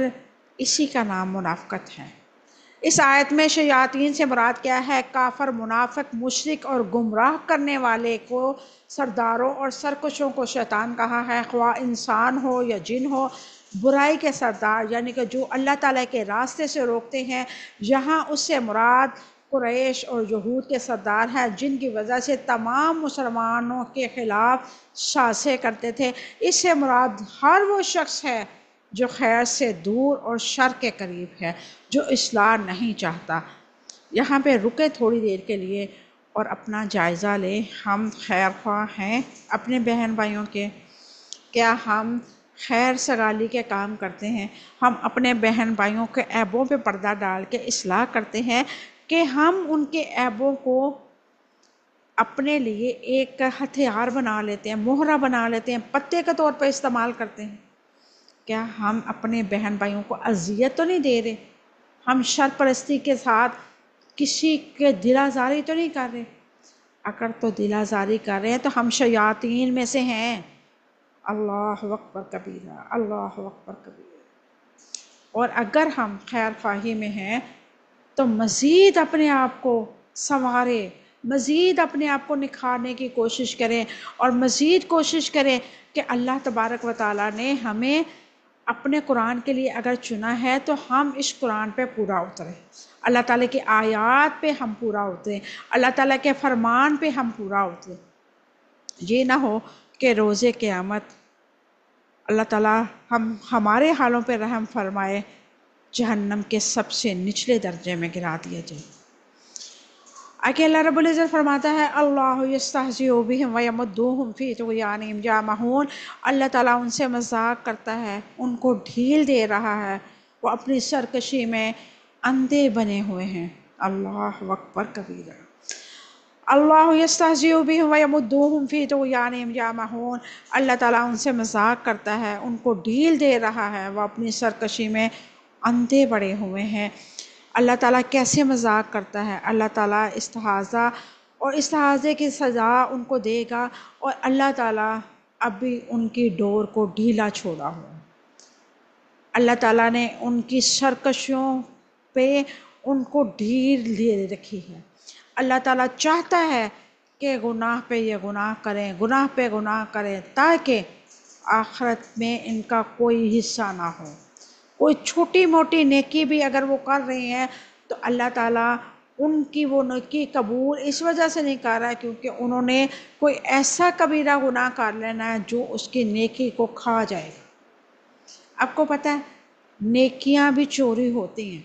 اسی کا نام منافقت ہے۔ اس آیت میں شیاطین سے مراد کیا ہے؟ کافر، منافق، مشرک اور گمراہ کرنے والے کو، سرداروں اور سرکشوں کو شیطان کہا ہے، خواہ انسان ہو یا جن ہو۔ برائی کے سردار یعنی کہ جو اللہ تعالیٰ کے راستے سے روکتے ہیں، یہاں اس سے مراد قریش اور یہود کے سردار ہیں جن کی وجہ سے تمام مسلمانوں کے خلاف سازشیں کرتے تھے۔ اس سے مراد ہر وہ شخص ہے جو خیر سے دور اور شر کے قریب ہے، جو اصلاح نہیں چاہتا۔ یہاں پہ رکے تھوڑی دیر کے لیے اور اپنا جائزہ لیں، ہم خیر خواہ ہیں اپنے بہن بھائیوں کے؟ کیا ہم خیر سگالی کے کام کرتے ہیں؟ ہم اپنے بہن بھائیوں کے عیبوں پہ پردہ ڈال کے اصلاح کرتے ہیں کہ ہم ان کے عیبوں کو اپنے لیے ایک ہتھیار بنا لیتے ہیں، مہرہ بنا لیتے ہیں، پتے کے طور پہ استعمال کرتے ہیں؟ کیا ہم اپنے بہن بھائیوں کو اذیت تو نہیں دے رہے؟ ہم شر پرستی کے ساتھ کسی کے دل آزاری تو نہیں کر رہے؟ اگر تو دل آزاری کر رہے ہیں تو ہم شیاطین میں سے ہیں۔ اللہ اکبر کبیرہ، اللہ اکبر کبیرہ۔ اور اگر ہم خیر خواہی میں ہیں تو مزید اپنے آپ کو سنوارے، مزید اپنے آپ کو نکھارنے کی کوشش کریں، اور مزید کوشش کریں کہ اللہ تبارک و تعالیٰ نے ہمیں اپنے قرآن کے لیے اگر چنا ہے تو ہم اس قرآن پہ پورا اتریں، اللہ تعالیٰ کی آیات پہ ہم پورا اتریں، اللہ تعالیٰ کے فرمان پہ ہم پورا اتریں۔ یہ نہ ہو کہ روز قیامت اللہ تعالیٰ ہمارے حالوں پہ رحم فرمائے، جہنم کے سب سے نچلے درجے میں گرا دیا جائے۔ آگے اللہ رب العزت فرماتا ہے اللہ یستہزئ بہم ویمدھم فی طغیانہم یعمہون، اللہ تعالیٰ ان سے مذاق کرتا ہے، ان کو ڈھیل دے رہا ہے، وہ اپنی سرکشی میں اندھے بنے ہوئے ہیں۔ اللہ اکبر کبیرہ۔ اللہ یستہزئ بہم ویمدھم فی طغیانہم یعمہون، اللہ تعالیٰ ان سے مذاق کرتا ہے، ان کو ڈھیل دے رہا ہے، وہ اپنی سرکشی میں اندھے پڑے ہوئے ہیں۔ اللہ تعالیٰ کیسے مذاق کرتا ہے؟ اللہ تعالیٰ استہزاء اور استہزاء کی سزا ان کو دے گا، اور اللہ تعالیٰ ابھی ان کی ڈور کو ڈھیلا چھوڑا ہوا ہے۔ اللہ تعالیٰ نے ان کی سرکشیوں پہ ان کو ڈھیل دے رکھی ہے۔ اللہ تعالیٰ چاہتا ہے کہ گناہ پہ یہ گناہ کریں، گناہ پہ گناہ کریں، تاکہ آخرت میں ان کا کوئی حصہ نہ ہو۔ کوئی چھوٹی موٹی نیکی بھی اگر وہ کر رہے ہیں تو اللہ تعالیٰ ان کی وہ نیکی قبول اس وجہ سے نہیں کر رہا ہے کیونکہ انہوں نے کوئی ایسا کبیرہ گناہ کر لینا ہے جو اس کی نیکی کو کھا جائے گا۔ آپ کو پتہ ہے نیکیاں بھی چوری ہوتی ہیں۔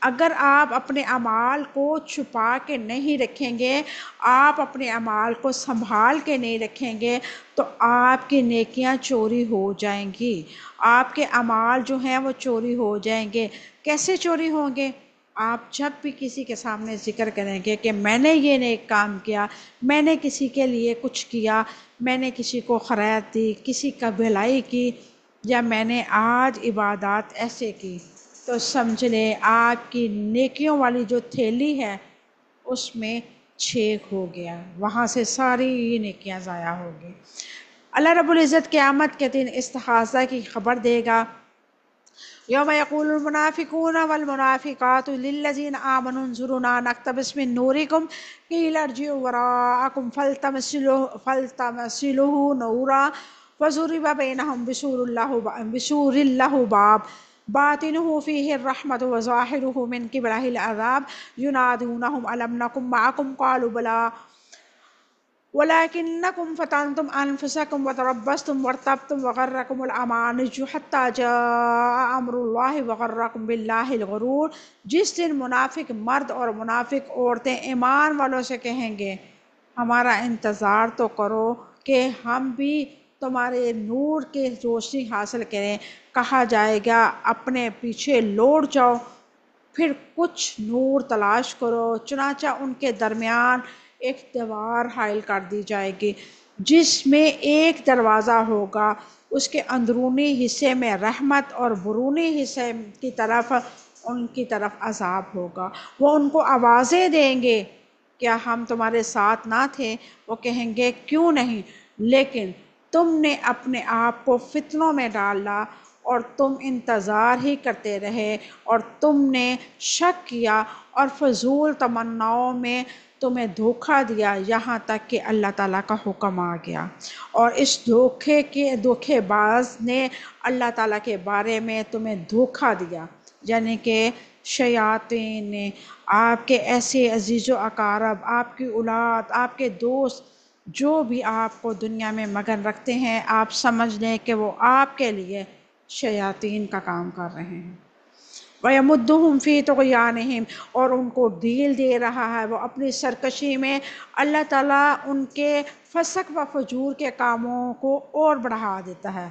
اگر آپ اپنے اعمال کو چھپا کے نہیں رکھیں گے، آپ اپنے اعمال کو سنبھال کے نہیں رکھیں گے تو آپ کی نیکیاں چوری ہو جائیں گی، آپ کے اعمال جو ہیں وہ چوری ہو جائیں گے۔ کیسے چوری ہوں گے؟ آپ جب بھی کسی کے سامنے ذکر کریں گے کہ میں نے یہ نیک کام کیا، میں نے کسی کے لیے کچھ کیا، میں نے کسی کو خیرات دی، کسی کا بھلائی کی، یا میں نے آج عبادات ایسے کی، تو سمجھ لیں آپ کی نیکیوں والی جو تھیلی ہے اس میں چھیک ہو گیا، وہاں سے ساری یہ نیکیاں ضائع ہو گئی۔ اللہ رب العزت قیامت کے دن استحاضہ کی خبر دے گا، یوم یقول المنافقون والمنافقات للذین آمنوا انظرونا نقتبس من نورکم قیل ارجعوا وراءکم فلتمسوا نورا فضرب بینہم بسور لہ باب باطنہ فیہ الرحمۃ وظاہرہ من قبلہ العذاب ینادونہم الم نکن معکم قالوا بلی وَلَكِنَّكُمْ فَتَنْتُمْ أَنفُسَكُمْ وَتَرَبَّصْتُمْ وَارْتَبْتُمْ وَغَرَّكُمُ الْأَمَانِيُّ حَتَّى جَاءَ أَمْرُ اللَّهِ وَغَرَّكُمْ بِاللَّهِ الْغَرُورُ۔ جس دن منافق مرد اور منافق عورتیں ایمان والوں سے کہیں گے ہمارا انتظار تو کرو کہ ہم بھی تمہارے نور کی روشنی حاصل کریں، کہا جائے گا اپنے پیچھے لوٹ جاؤ، پھر کچھ نور تلاش کرو، چنانچہ ان کے درمیان ایک دیوار حائل کر دی جائے گی جس میں ایک دروازہ ہوگا، اس کے اندرونی حصے میں رحمت اور بیرونی حصے کی طرف ان کی طرف عذاب ہوگا۔ وہ ان کو آوازیں دیں گے، کیا ہم تمہارے ساتھ نہ تھے؟ وہ کہیں گے کیوں نہیں، لیکن تم نے اپنے آپ کو فتنوں میں ڈالا اور تم انتظار ہی کرتے رہے اور تم نے شک کیا اور فضول تمناؤں میں تمہیں دھوکہ دیا یہاں تک کہ اللہ تعالیٰ کا حکم آ گیا، اور اس دھوکے باز نے اللہ تعالیٰ کے بارے میں تمہیں دھوکہ دیا، یعنی کہ شیاطین نے، آپ کے ایسے عزیز و اقارب، آپ کی اولاد، آپ کے دوست جو بھی آپ کو دنیا میں مگن رکھتے ہیں، آپ سمجھ لیں کہ وہ آپ کے لیے شیاطین کا کام کر رہے ہیں۔ وَيَمُدُّهُمْ فِي طُغْيَانِهِمْ، اور ان کو ڈھیل دے رہا ہے وہ اپنی سرکشی میں، اللہ تعالیٰ ان کے فسق و فجور کے کاموں کو اور بڑھا دیتا ہے۔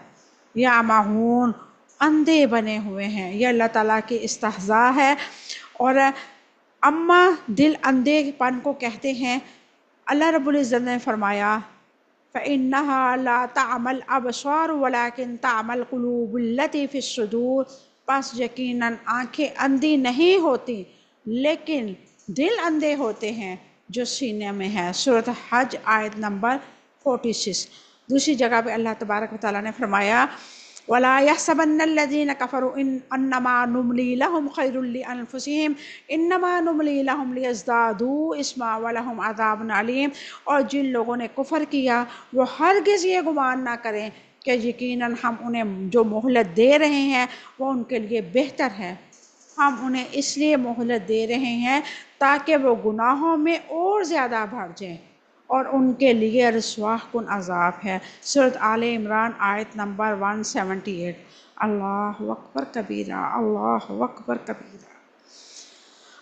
یعمہون، اندھے بنے ہوئے ہیں، یہ اللہ تعالیٰ کی استہزاء ہے۔ اور اما دل اندھے پن کو کہتے ہیں، اللہ رب العزت نے فرمایا فَإِنَّهَا لَا تَعْمَى الْأَبْصَارُ وَلَكِنْ تَعْمَى الْقُلُوبُ الَّتِي فِي الصُّدُورِ، پس یقیناً آنکھیں اندھی نہیں ہوتی لیکن دل اندھے ہوتے ہیں جو سینے میں ہے۔ سورۃ حج آیت نمبر 46۔ دوسری جگہ پہ اللہ تبارک و تعالیٰ نے فرمایا وَلَا يَحْسَبَنَّ الَّذِينَ كَفَرُوا أَنَّمَا نُمْلِي لَهُمْ خَيْرٌ لِأَنفُسِهِمْ إِنَّمَا نُمْلِي لَهُمْ لِيَزْدَادُوا إِثْمًا وَلَهُمْ عَذَابٌ عَلِيمٌ۔ اور جن لوگوں نے کفر کیا وہ ہرگز یہ گمان نہ کریں کہ یقیناً ہم انہیں جو مہلت دے رہے ہیں وہ ان کے لیے بہتر ہے، ہم انہیں اس لیے مہلت دے رہے ہیں تاکہ وہ گناہوں میں اور زیادہ بڑھ جائیں اور ان کے لیے رسوا کن عذاب ہے۔ سورۃ آل عمران آیت نمبر 178۔ اللہ اکبر کبیرہ، اللہ اکبر کبیرہ۔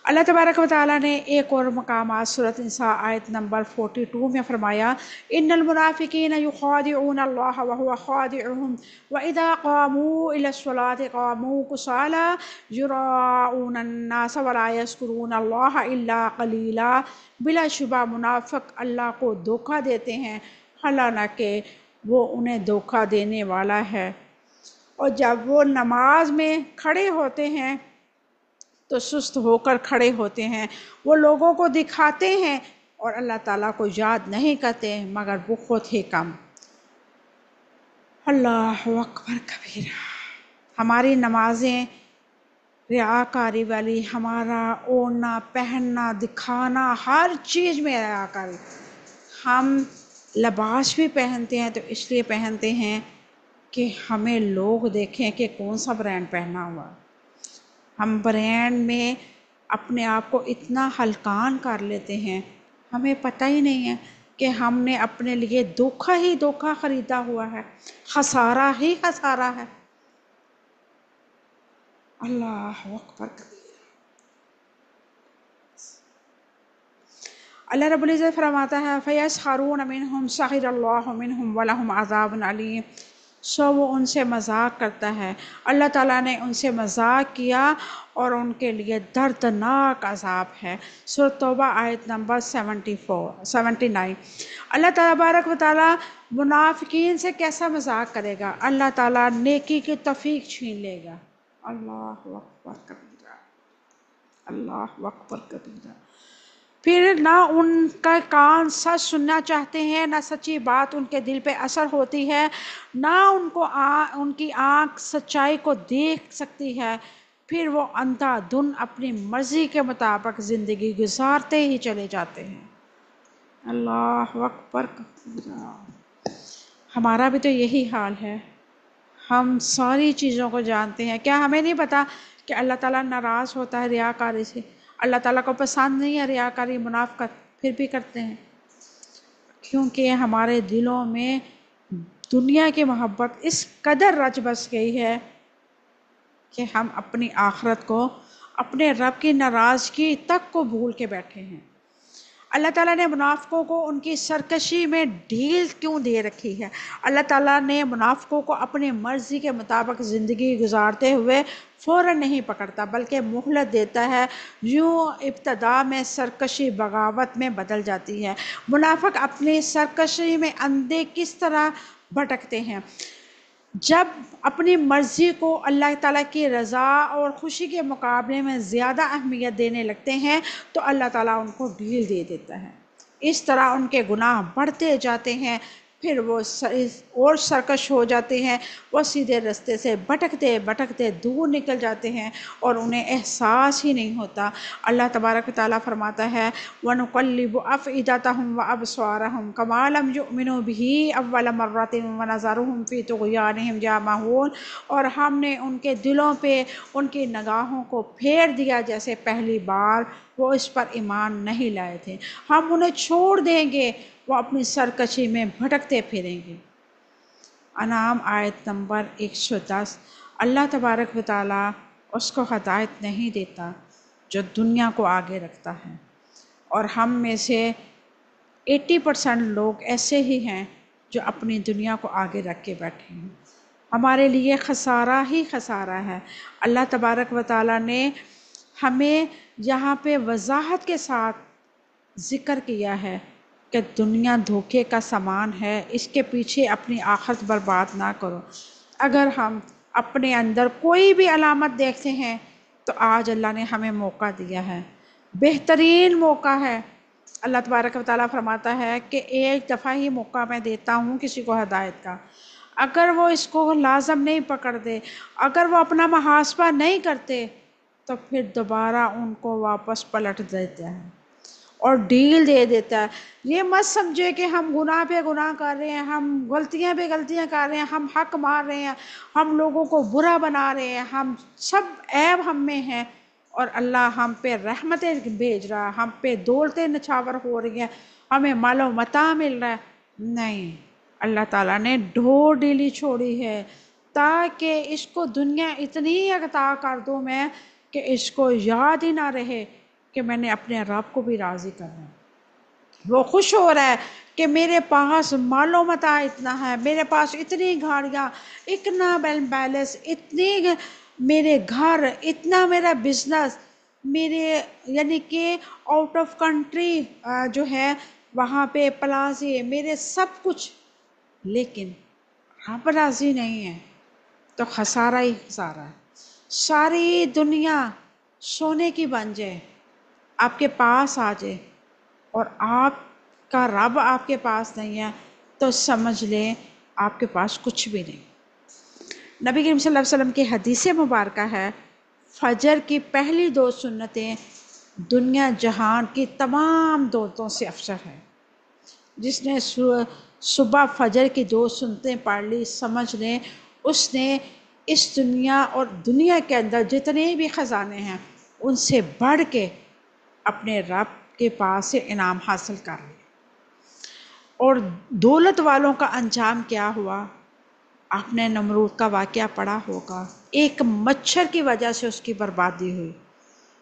اللہ تبارک و تعالیٰ نے ایک اور مقامات سورۃ نساء آیت نمبر 42 میں فرمایا ان المنافقین یخادعون اللہ وهو خادعهم واذا قاموا الى الصلاة قاموا کسالى یراؤون الناس ولا یذکرون اللہ الا قلیلا۔ بلا شبہ منافق اللہ کو دھوکہ دیتے ہیں حالانکہ وہ انہیں دھوکہ دینے والا ہے، اور جب وہ نماز میں کھڑے ہوتے ہیں تو سست ہو کر کھڑے ہوتے ہیں، وہ لوگوں کو دکھاتے ہیں اور اللہ تعالیٰ کو یاد نہیں کرتے مگر بہت ہی کم۔ اللہ اکبر کبیرہ۔ ہماری نمازیں ریاکاری والی، ہمارا اوڑھنا پہننا دکھانا ہر چیز میں ریاکاری۔ ہم لباس بھی پہنتے ہیں تو اس لیے پہنتے ہیں کہ ہمیں لوگ دیکھیں کہ کون سا برانڈ پہنا ہوا، ہم برانڈ میں اپنے آپ کو اتنا ہلکان کر لیتے ہیں، ہمیں پتہ ہی نہیں ہے کہ ہم نے اپنے لیے دھوکا ہی دھوکا خریدا ہوا ہے، خسارہ ہی خسارہ ہے۔ اللہ اکبر۔ اللہ رب العزت فرماتا ہے فَيَسْخَرُونَ مِنْهُمْ سَخِرَ اللَّهُ مِنْهُمْ وَلَهُمْ عَذَابٌ عَلِيمٌ۔ وہ ان سے مذاق کرتا ہے، اللہ تعالیٰ نے ان سے مذاق کیا اور ان کے لیے دردناک عذاب ہے۔ سورۃ توبہ آیت نمبر 79۔ اللہ تبارک و تعالیٰ منافقین سے کیسا مذاق کرے گا؟ اللہ تعالیٰ نیکی کی توفیق چھین لے گا۔ اللہ اکبر کبیرہ، اللہ اکبر کبیرہ۔ پھر نہ ان کا کان سچ سننا چاہتے ہیں، نہ سچی بات ان کے دل پہ اثر ہوتی ہے، نہ ان کی آنکھ سچائی کو دیکھ سکتی ہے، پھر وہ اندھا دھن اپنی مرضی کے مطابق زندگی گزارتے ہی چلے جاتے ہیں۔ اللہ اکبر کبیرہ۔ ہمارا بھی تو یہی حال ہے، ہم ساری چیزوں کو جانتے ہیں، کیا ہمیں نہیں پتا کہ اللہ تعالیٰ ناراض ہوتا ہے ریاکاری سے؟ اللہ تعالیٰ کو پسند نہیں ہے ریاکاری، منافقت، پھر بھی کرتے ہیں، کیونکہ ہمارے دلوں میں دنیا کی محبت اس قدر رچ بس گئی ہے کہ ہم اپنی آخرت کو، اپنے رب کی ناراضگی تک کو بھول کے بیٹھے ہیں۔ اللہ تعالیٰ نے منافقوں کو ان کی سرکشی میں ڈھیل کیوں دے رکھی ہے؟ اللہ تعالیٰ نے منافقوں کو اپنی مرضی کے مطابق زندگی گزارتے ہوئے فوراً نہیں پکڑتا، بلکہ مہلت دیتا ہے، یوں ابتدا میں سرکشی بغاوت میں بدل جاتی ہے۔ منافق اپنی سرکشی میں اندھے کس طرح بھٹکتے ہیں؟ جب اپنی مرضی کو اللہ تعالیٰ کی رضا اور خوشی کے مقابلے میں زیادہ اہمیت دینے لگتے ہیں تو اللہ تعالیٰ ان کو ڈھیل دے دیتا ہے، اس طرح ان کے گناہ بڑھتے جاتے ہیں، پھر وہ اور سرکش ہو جاتے ہیں، وہ سیدھے رستے سے بھٹکتے بھٹکتے دور نکل جاتے ہیں اور انہیں احساس ہی نہیں ہوتا۔ اللہ تبارک و تعالیٰ فرماتا ہے وَنُقَلِّبُ أَفْئِدَتَهُمْ وَأَبْصَارَهُمْ كَمَا لَمْ يُؤْمِنُوا بِهِ أَوَّلَ مَرَّةٍ وَنَذَرُهُمْ فِي طُغْيَانِهِمْ يَعْمَهُونَ۔ اور ہم نے ان کے دلوں پہ ان کی نگاہوں کو پھیر دیا جیسے پہلی بار وہ اس پر ایمان نہیں لائے تھے، ہم انہیں چھوڑ دیں گے، وہ اپنی سرکشی میں بھٹکتے پھریں گے۔ انعام آیت نمبر 110۔ اللہ تبارک و تعالیٰ اس کو ہدایت نہیں دیتا جو دنیا کو آگے رکھتا ہے، اور ہم میں سے 80% لوگ ایسے ہی ہیں جو اپنی دنیا کو آگے رکھ کے بیٹھے ہیں۔ ہمارے لیے خسارہ ہی خسارہ ہے۔ اللہ تبارک و تعالیٰ نے ہمیں یہاں پہ وضاحت کے ساتھ ذکر کیا ہے کہ دنیا دھوکے کا سامان ہے، اس کے پیچھے اپنی آخرت برباد نہ کرو۔ اگر ہم اپنے اندر کوئی بھی علامت دیکھتے ہیں تو آج اللہ نے ہمیں موقع دیا ہے، بہترین موقع ہے۔ اللہ تبارک و تعالیٰ فرماتا ہے کہ ایک دفعہ ہی موقع میں دیتا ہوں کسی کو ہدایت کا، اگر وہ اس کو لازم نہیں پکڑ دے، اگر وہ اپنا محاسبہ نہیں کرتے تو پھر دوبارہ ان کو واپس پلٹ دیتا ہے اور ڈھیل دے دیتا ہے۔ یہ مت سمجھے کہ ہم گناہ پہ گناہ کر رہے ہیں، ہم غلطیاں پہ غلطیاں کر رہے ہیں، ہم حق مار رہے ہیں، ہم لوگوں کو برا بنا رہے ہیں، ہم سب عیب ہم میں ہیں اور اللہ ہم پہ رحمتیں بھیج رہا ہے، ہم پہ دولتیں نچھاور ہو رہی ہیں، ہمیں مال و متاع مل رہا ہے۔ نہیں، اللہ تعالیٰ نے ڈھور ڈھیلی چھوڑی ہے تاکہ اس کو دنیا اتنی عطا کر دوں میں کہ اس کو یاد ہی نہ رہے کہ میں نے اپنے رب کو بھی راضی کرنا ہے۔ وہ خوش ہو رہا ہے کہ میرے پاس مال و متاع اتنا ہے، میرے پاس اتنی گاڑیاں، اتنا بیلنس، اتنی میرے گھر، اتنا میرا بزنس، میرے یعنی کہ آؤٹ آف کنٹری جو ہے وہاں پہ پلازے، میرے سب کچھ، لیکن رب راضی نہیں ہے تو خسارہ ہی خسارہ ہے۔ ساری دنیا سونے کی بن جائے، آپ کے پاس آ جائے اور آپ کا رب آپ کے پاس نہیں ہے تو سمجھ لیں آپ کے پاس کچھ بھی نہیں۔ نبی کریم صلی اللہ علیہ وسلم کی حدیث مبارکہ ہے فجر کی پہلی 2 سنتیں دنیا جہان کی تمام دولتوں سے افضل ہے۔ جس نے صبح فجر کی 2 سنتیں پڑھ لی، سمجھ لیں اس نے اس دنیا اور دنیا کے اندر جتنے بھی خزانے ہیں ان سے بڑھ کے اپنے رب کے پاس سے انعام حاصل کر لیا۔ اور دولت والوں کا انجام کیا ہوا؟ آپ نے نمرود کا واقعہ پڑھا ہوگا، ایک مچھر کی وجہ سے اس کی بربادی ہوئی۔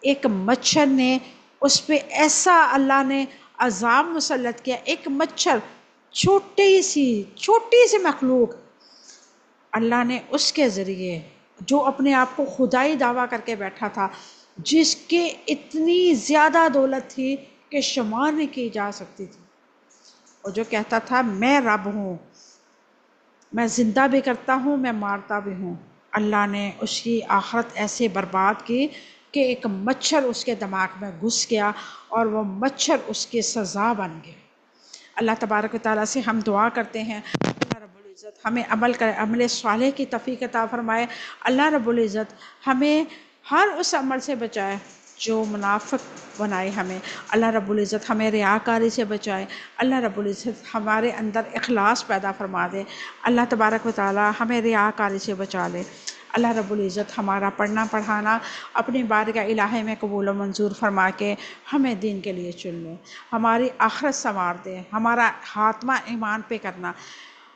ایک مچھر نے اس پہ ایسا اللہ نے عذاب مسلط کیا، ایک مچھر چھوٹی سی مخلوق، اللہ نے اس کے ذریعے جو اپنے آپ کو خدائی دعویٰ کر کے بیٹھا تھا، جس کے اتنی زیادہ دولت تھی کہ شمار نہیں کی جا سکتی تھی، اور جو کہتا تھا میں رب ہوں، میں زندہ بھی کرتا ہوں، میں مارتا بھی ہوں، اللہ نے اس کی آخرت ایسے برباد کی کہ ایک مچھر اس کے دماغ میں گھس گیا اور وہ مچھر اس کی سزا بن گیا۔ اللہ تبارک و تعالیٰ سے ہم دعا کرتے ہیں اللہ رب العزت ہمیں عمل صالح کی توفیق عطا فرمائے۔ اللہ رب العزت ہمیں ہر اس عمل سے بچائے جو منافق بنائے ہمیں، اللہ رب العزت ہمیں ریاکاری سے بچائے، اللہ رب العزت ہمارے اندر اخلاص پیدا فرما دے، اللہ تبارک و تعالیٰ ہمیں ریاکاری سے بچا لے۔ اللہ رب العزت ہمارا پڑھنا پڑھانا اپنی بارگاہ الہی میں قبول و منظور فرما کے ہمیں دین کے لیے چن لے، ہماری آخرت سنوار دے، ہمارا خاتمہ ایمان پہ کرنا۔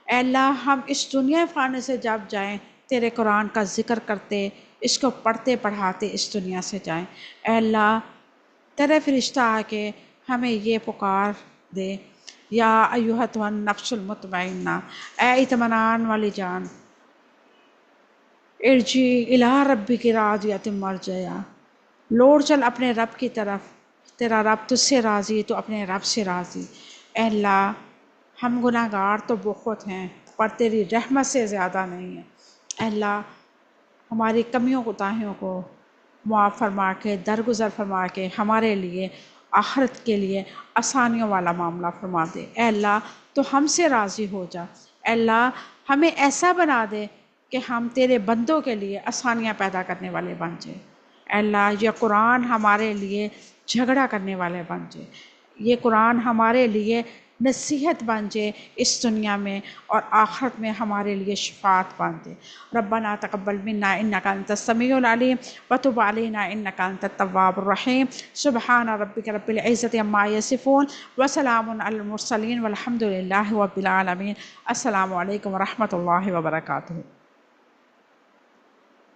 اے اللہ ہم اس دنیا فانی سے جب جائیں تیرے قرآن کا ذکر کرتے، اس کو پڑھتے پڑھاتے اس دنیا سے جائیں۔ اے اللہ تیرے فرشتہ آ کے ہمیں یہ پکار دے، یا ایھا النفس المطمئنہ، اے اطمینان والی جان، ارجی الی ربک راضیۃ مرضیہ، لوٹ چل اپنے رب کی طرف، تیرا رب تجھ سے راضی تو اپنے رب سے راضی۔ اے اللہ ہم گناہ گار تو بہت ہیں پر تیری رحمت سے زیادہ نہیں ہیں، اے اللہ ہماری کمیوں کوتاہیوں کو معاف فرما کے درگزر فرما کے ہمارے لیے آخرت کے لیے آسانیوں والا معاملہ فرما دے۔ اے اللہ تو ہم سے راضی ہو جا، اے اللہ ہمیں ایسا بنا دے کہ ہم تیرے بندوں کے لیے آسانیاں پیدا کرنے والے بن جائے۔ اے اللہ یہ قرآن ہمارے لیے جھگڑا کرنے والے بن جائے، یہ قرآن ہمارے لیے نصیحت بن جائے اس دنیا میں، اور آخرت میں ہمارے لیے شفاعت بن دے۔ ربنا تقبل منا انک انت السمیع العلیم وتب علینا انک انت التواب الرحیم۔ سبحان ربک رب العزۃ عما یصفون وسلام علی المرسلین والحمد للہ رب العالمین۔ السلام علیکم ورحمۃ اللہ وبرکاتہ۔